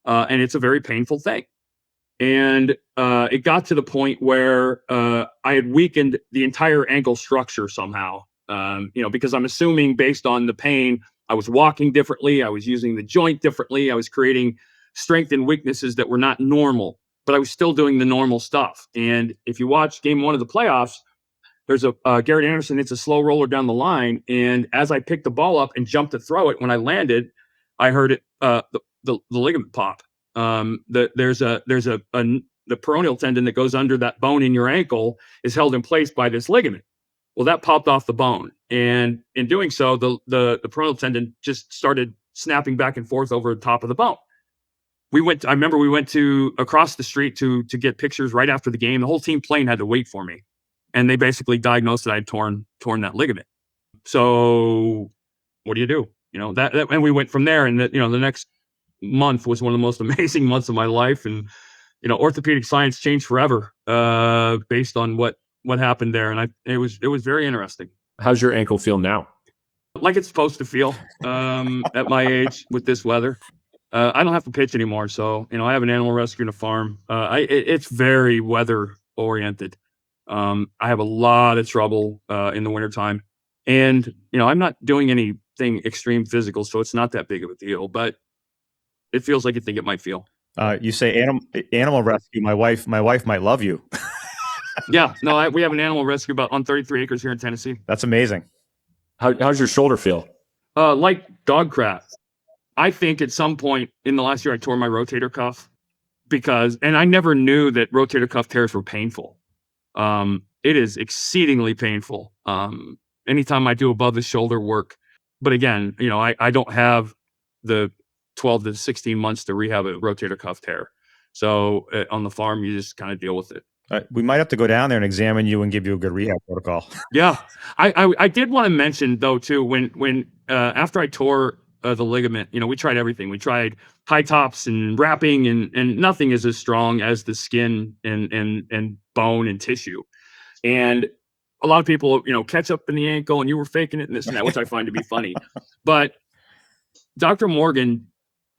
And it's a very painful thing. And it got to the point where I had weakened the entire ankle structure somehow, because I'm assuming based on the pain, I was walking differently. I was using the joint differently. I was creating strength and weaknesses that were not normal, but I was still doing the normal stuff. And if you watch game 1 of the playoffs, there's a Garrett Anderson. It's a slow roller down the line. And as I picked the ball up and jumped to throw it, when I landed, I heard it, the ligament pop. There's the peroneal tendon that goes under that bone in your ankle is held in place by this ligament. Well, that popped off the bone. And in doing so, the peroneal tendon just started snapping back and forth over the top of the bone. I remember we went to across the street to get pictures right after the game. The whole team plane had to wait for me. And they basically diagnosed that I'd torn that ligament. So what do you do? And we went from there. And the next month was one of the most amazing months of my life. And, orthopedic science changed forever based on what happened there. And it was very interesting. How's your ankle feel now? Like it's supposed to feel at my age with this weather. I don't have to pitch anymore. So, I have an animal rescue and a farm. It's very weather oriented. I have a lot of trouble in the wintertime. And, I'm not doing anything extreme physical, so it's not that big of a deal, but it feels like you think it might feel. You say animal rescue. My wife might love you. Yeah, no, we have an animal rescue on 33 acres here in Tennessee. That's amazing. How's your shoulder feel? Like dog crap. I think at some point in the last year, I tore my rotator cuff and I never knew that rotator cuff tears were painful. It is exceedingly painful. Anytime I do above the shoulder work, but again, I don't have the 12 to 16 months to rehab a rotator cuff tear. So on the farm, you just kind of deal with it. We might have to go down there and examine you and give you a good rehab protocol. Yeah. I did want to mention though, too, when after I tore the ligament, we tried everything. We tried high tops and wrapping and nothing is as strong as the skin and bone and tissue. And a lot of people, catch up in the ankle and you were faking it and this and that, which I find to be funny. But Dr. Morgan,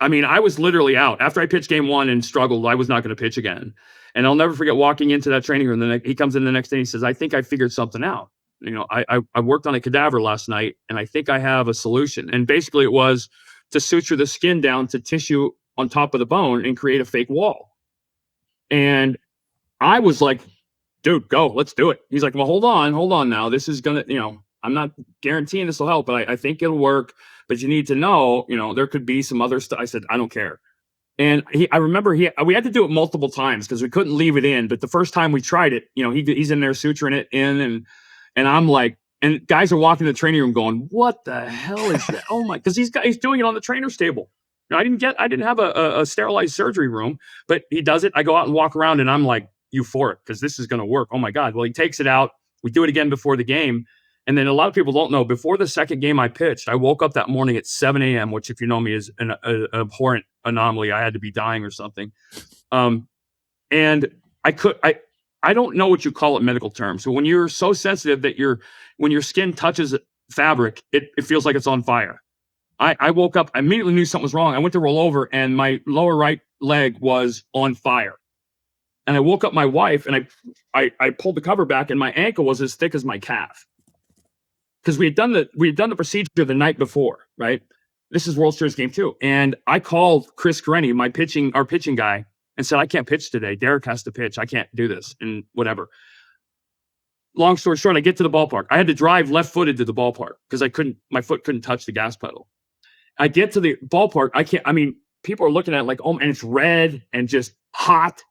I was literally out. After I pitched game 1 and struggled, I was not going to pitch again. And I'll never forget walking into that training room. He comes in the next day and he says, I think I figured something out. I worked on a cadaver last night and I think I have a solution. And basically it was to suture the skin down to tissue on top of the bone and create a fake wall. And I was like, dude, go, let's do it. He's like, well, hold on now. This is going to, I'm not guaranteeing this will help, but I think it'll work. But you need to know, there could be some other stuff. I said, I don't care. And I remember we had to do it multiple times because we couldn't leave it in. But the first time we tried it, he's in there suturing it in and I'm like, and guys are walking to the training room going, what the hell is that? Oh my, because he's doing it on the trainer's table. I didn't have a sterilized surgery room, but he does it. I go out and walk around and I'm like euphoric because this is going to work. Oh my God. Well, he takes it out. We do it again before the game. And then a lot of people don't know, before the second game I pitched, I woke up that morning at 7 a.m., which if you know me is an abhorrent anomaly. I had to be dying or something. And I don't know what you call it medical terms. So when you're so sensitive that when your skin touches fabric, it feels like it's on fire. I woke up, I immediately knew something was wrong. I went to roll over and my lower right leg was on fire. And I woke up my wife and I pulled the cover back and my ankle was as thick as my calf. Because we had done the procedure the night before, right? This is World Series game 2. And I called Chris Carenni, our pitching guy, and said, I can't pitch today. Derek has to pitch. I can't do this and whatever. Long story short, I get to the ballpark. I had to drive left-footed to the ballpark because my foot couldn't touch the gas pedal. I get to the ballpark. People are looking at it like, oh, and it's red and just hot.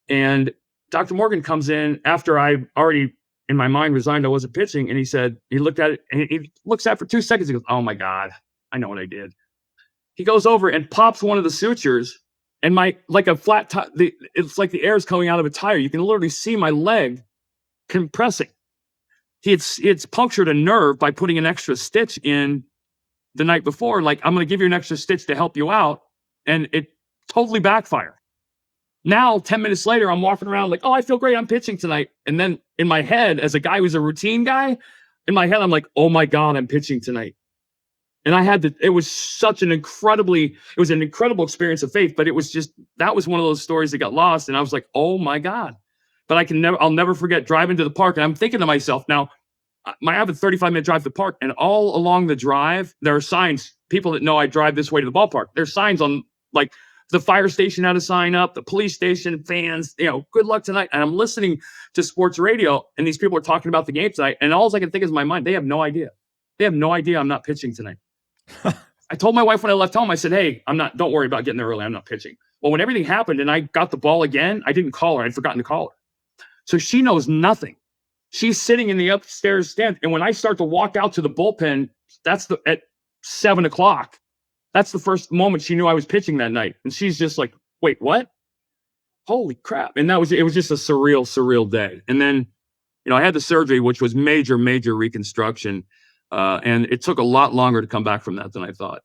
And Dr. Morgan comes in after I already, in my mind, resigned I wasn't pitching. And he looked at it and he looks at it for 2 seconds. He goes, oh my God, I know what I did. He goes over and pops one of the sutures and like a flat tire, it's like the air is coming out of a tire. You can literally see my leg compressing. It's punctured a nerve by putting an extra stitch in the night before, like, I'm going to give you an extra stitch to help you out. And it totally backfired. Now, 10 minutes later, I'm walking around like, oh, I feel great. I'm pitching tonight. And then in my head, as a guy who's a routine guy, in my head, I'm like, oh my God, I'm pitching tonight. And it was an incredible experience of faith, but that was one of those stories that got lost. And I was like, oh my God. But I'll never forget driving to the park. And I'm thinking to myself, now, I have a 35-minute drive to the park, and all along the drive, there are signs. People that know I drive this way to the ballpark, there's signs on, like, the fire station had a sign up, the police station, fans, good luck tonight. And I'm listening to sports radio, and these people are talking about the game tonight. And all I can think is in my mind, they have no idea. They have no idea I'm not pitching tonight. I told my wife when I left home, I said, hey, don't worry about getting there early. I'm not pitching. Well, when everything happened and I got the ball again, I didn't call her. I'd forgotten to call her. So she knows nothing. She's sitting in the upstairs stand. And when I start to walk out to the bullpen, at 7:00. That's the first moment she knew I was pitching that night. And she's just like, wait, what? Holy crap. And it was just a surreal day. And then, I had the surgery, which was major reconstruction. And it took a lot longer to come back from that than I thought.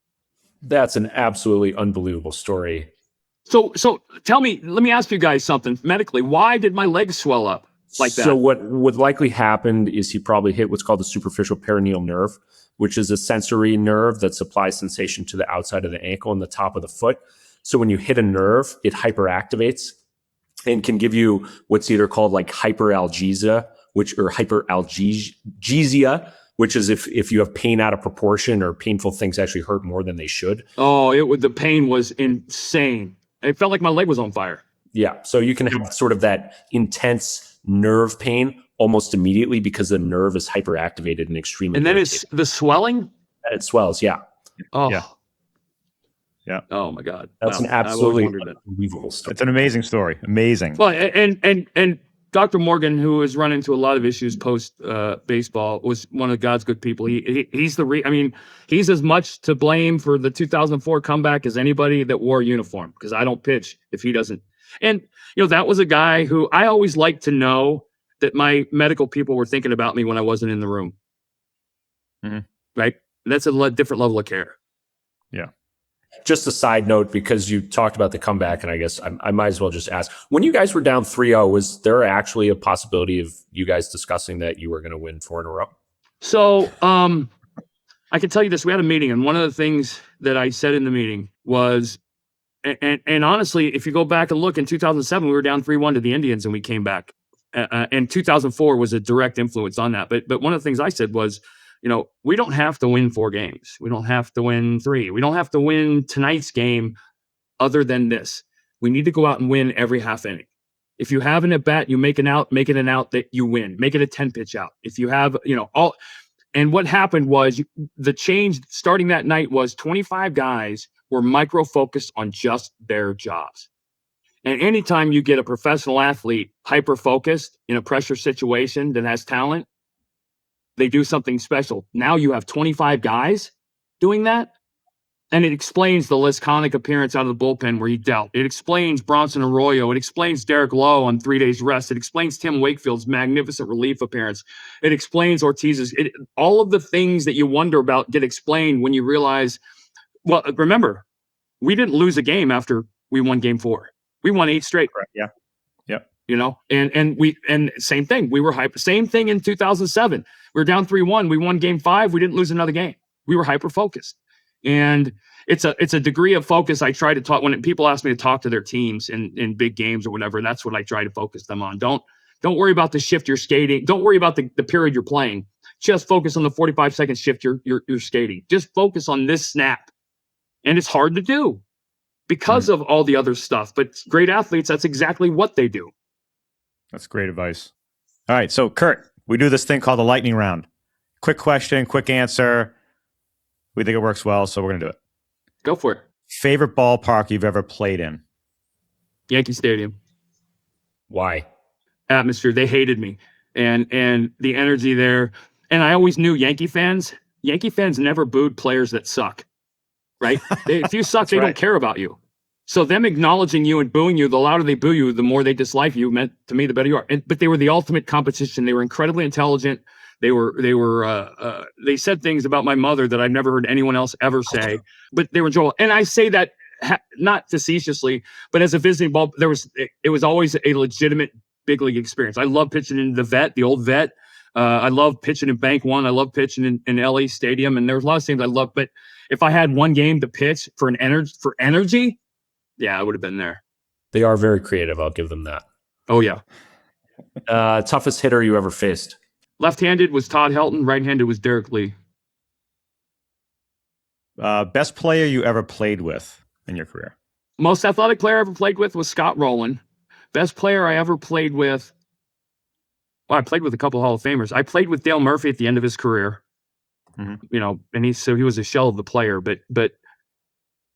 That's an absolutely unbelievable story. So tell me, let me ask you guys something medically. Why did my legs swell up like that? So what likely happened is he probably hit what's called the superficial peroneal nerve, which is a sensory nerve that supplies sensation to the outside of the ankle and the top of the foot. So when you hit a nerve, it hyperactivates and can give you what's either called like hyperalgesia, or hyperalgesia, which is if you have pain out of proportion or painful things actually hurt more than they should. Oh, the pain was insane. It felt like my leg was on fire. Yeah. So you can have sort of that intense nerve pain almost immediately because the nerve is hyperactivated and extremely. And then it's the swelling? It swells, yeah. Oh. Yeah. Oh my God. That's an absolutely unbelievable story. It's an amazing story. Amazing. Well, and Dr. Morgan, who has run into a lot of issues post baseball, was one of God's good people. He's he's as much to blame for the 2004 comeback as anybody that wore a uniform, because I don't pitch if he doesn't. And that was a guy who I always liked to know that my medical people were thinking about me when I wasn't in the room. Mm-hmm. Right? That's a different level of care. Yeah. Just a side note, because you talked about the comeback, and I guess I might as well just ask, when you guys were down 3-0, was there actually a possibility of you guys discussing that you were going to win 4 in a row? So I can tell you this. We had a meeting, and one of the things that I said in the meeting was, and honestly, if you go back and look, in 2007, we were down 3-1 to the Indians, and we came back. And 2004 was a direct influence on that. But one of the things I said was, we don't have to win 4 games. We don't have to win 3. We don't have to win tonight's game other than this. We need to go out and win every half inning. If you have an at bat, you make it an out that you win. Make it a 10-pitch out. If you have, all. And what happened was the change starting that night was 25 guys were micro-focused on just their jobs. And anytime you get a professional athlete hyper-focused in a pressure situation that has talent, they do something special. Now you have 25 guys doing that. And it explains the Lesconic appearance out of the bullpen where he dealt. It explains Bronson Arroyo. It explains Derek Lowe on 3 days rest. It explains Tim Wakefield's magnificent relief appearance. It explains Ortiz's. All of the things that you wonder about get explained when you realize, well, remember, we didn't lose a game after we won game 4. We won 8 straight. Right. Yeah. Yep. And same thing. We were hyper. Same thing in 2007. We were down 3-1. We won game 5. We didn't lose another game. We were hyper focused. And it's a degree of focus I try to talk when people ask me to talk to their teams in big games or whatever. That's what I try to focus them on. Don't worry about the shift you're skating. Don't worry about the period you're playing. Just focus on the 45-second shift you're skating. Just focus on this snap. And it's hard to do because of all the other stuff. But great athletes, that's exactly what they do. That's great advice. All right. So, Curt, we do this thing called the lightning round. Quick question, quick answer. We think it works well, so we're going to do it. Go for it. Favorite ballpark you've ever played in? Yankee Stadium. Why? Atmosphere. They hated me. And the energy there. And I always knew Yankee fans never booed players that suck. Right? If you suck, they don't care about you. So them acknowledging you and booing you, the louder they boo you, the more they dislike you, meant to me the better you are. But they were the ultimate competition. They were incredibly intelligent. They said things about my mother that I've never heard anyone else ever say, but they were enjoyable. And I say that not facetiously, but as a visiting ball, it was always a legitimate big league experience. I love pitching in the old vet. I love pitching in Bank One. I love pitching in LA Stadium. And there's a lot of things I love, but if I had one game to pitch for energy, yeah, I would have been there. They are very creative. I'll give them that. Oh yeah. Toughest hitter you ever faced? Left-handed was Todd Helton. Right-handed was Derek Lee. Best player you ever played with in your career? Most athletic player I ever played with was Scott Rowland. Best player I ever played with. Well, I played with a couple Hall of Famers. I played with Dale Murphy at the end of his career. Mm-hmm. And he was a shell of the player, but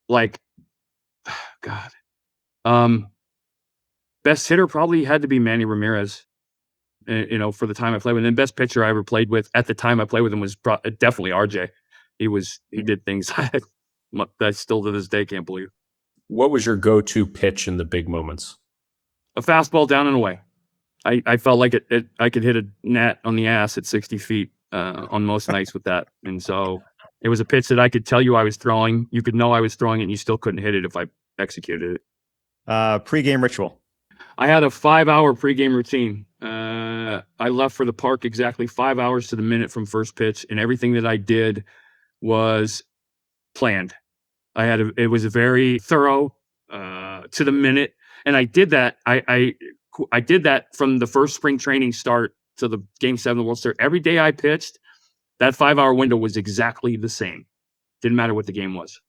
like, God, best hitter probably had to be Manny Ramirez. For the time I played with him. And best pitcher I ever played with at the time I played with him was definitely RJ. He did things I still to this day can't believe. What was your go-to pitch in the big moments? A fastball down and away. I felt like I could hit a gnat on the ass at 60 feet on most nights with that. And so it was a pitch that I could tell you I was throwing. You could know I was throwing it and you still couldn't hit it if I executed it. Pre-game ritual. I had a 5-hour pregame routine. I left for the park exactly 5 hours to the minute from first pitch, and everything that I did was planned. It was a very thorough, to the minute, and I did that. I did that from the first spring training start to the Game 7 of the World Series. Every day I pitched, that 5-hour window was exactly the same. Didn't matter what the game was.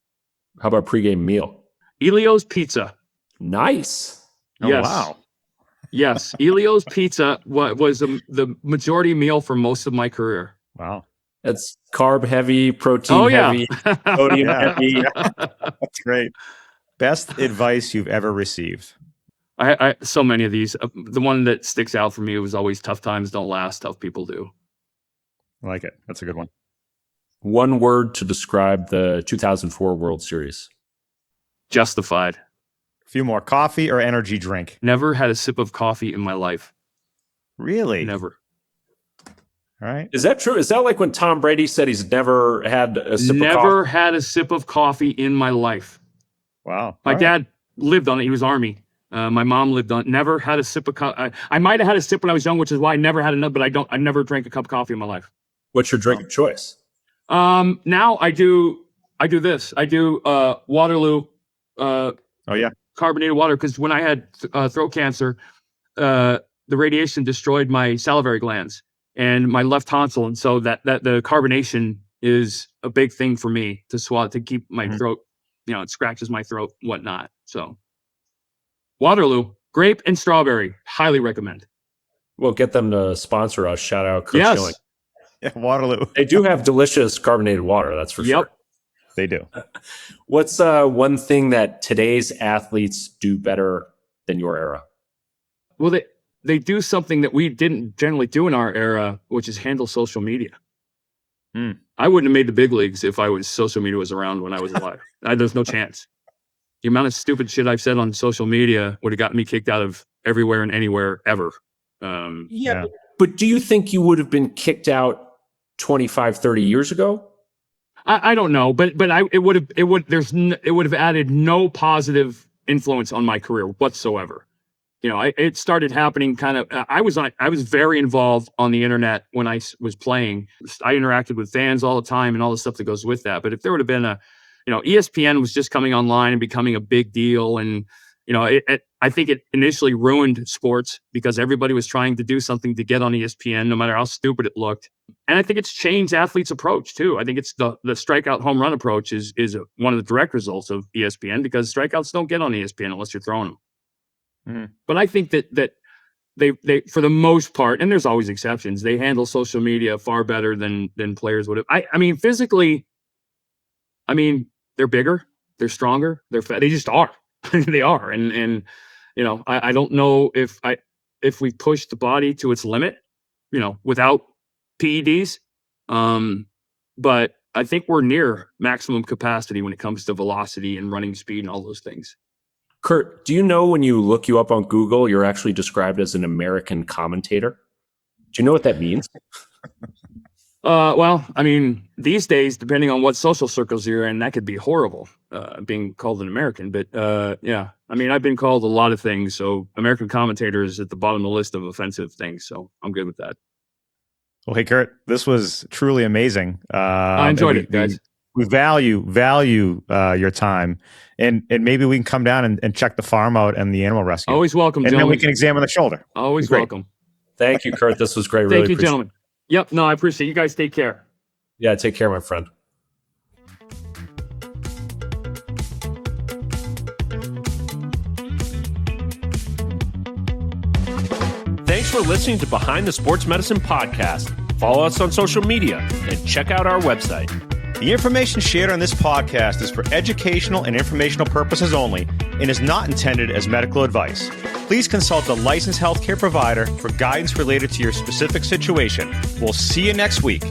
How about pregame meal? Elio's Pizza. Nice. Oh, yes. Wow. Yes. Elio's Pizza was the majority meal for most of my career. Wow. That's carb heavy, protein heavy, sodium heavy. That's great. Best advice you've ever received? I so many of these. The one that sticks out for me was always tough times don't last, tough people do. I like it. That's a good one. One word to describe the 2004 World Series. Justified. A few more. Coffee or energy drink? Never had a sip of coffee in my life. Really? Never. All right. Is that true? Is that like when Tom Brady said he's never had a sip of coffee? Never had a sip of coffee in my life. Wow. My dad lived on it. He was Army. My mom lived on it. Never had a sip of coffee. I might have had a sip when I was young, which is why I never had another, but I never drank a cup of coffee in my life. What's your drink of choice? Now I do this. I do Waterloo. Carbonated water, because when I had throat cancer, the radiation destroyed my salivary glands and my left tonsil, and so that the carbonation is a big thing for me to swallow, to keep my throat. It scratches my throat, whatnot. So Waterloo, grape and strawberry, highly recommend. Well, get them to sponsor us. Shout out Curt Schilling. Yeah, Waterloo. They do have delicious carbonated water. That's for sure. They do. What's one thing that today's athletes do better than your era? Well, they do something that we didn't generally do in our era, which is handle social media. I wouldn't have made the big leagues if social media was around when I was alive. There's no chance. The amount of stupid shit I've said on social media would have gotten me kicked out of everywhere and anywhere ever. But do you think you would have been kicked out 25, 30 years ago? I don't know, but it would have added no positive influence on my career whatsoever. It started happening kind of. I was very involved on the internet when I was playing. I interacted with fans all the time and all the stuff that goes with that. But if there would have been ESPN was just coming online and becoming a big deal, and I think it initially ruined sports because everybody was trying to do something to get on ESPN, no matter how stupid it looked. And I think it's changed athletes' approach too. I think it's the strikeout home run approach is one of the direct results of ESPN, because strikeouts don't get on ESPN unless you're throwing them. But I think that they for the most part, and there's always exceptions, they handle social media far better than players would have. I mean, physically, they're bigger, they're stronger, they're fat. They just are. They are. And I don't know if we push the body to its limit, without PEDs. But I think we're near maximum capacity when it comes to velocity and running speed and all those things. Curt, do you know when you look you up on Google, you're actually described as an American commentator? Do you know what that means? Well, I mean, these days, depending on what social circles you're in, that could be horrible, being called an American. But yeah, I mean, I've been called a lot of things. So American commentator is at the bottom of the list of offensive things. So I'm good with that. Well, hey, Curt, this was truly amazing. I enjoyed it, guys. We value your time, and maybe we can come down and check the farm out and the animal rescue. Always welcome, and gentlemen. then we can examine the shoulder. Always welcome. Thank you, Curt. This was great. Thank you, gentlemen. Yep. No, I appreciate it. You guys take care. Yeah, take care, my friend. Thanks for listening to Behind the Sports Medicine Podcast. Follow us on social media and check out our website. The information shared on this podcast is for educational and informational purposes only and is not intended as medical advice. Please consult a licensed healthcare provider for guidance related to your specific situation. We'll see you next week.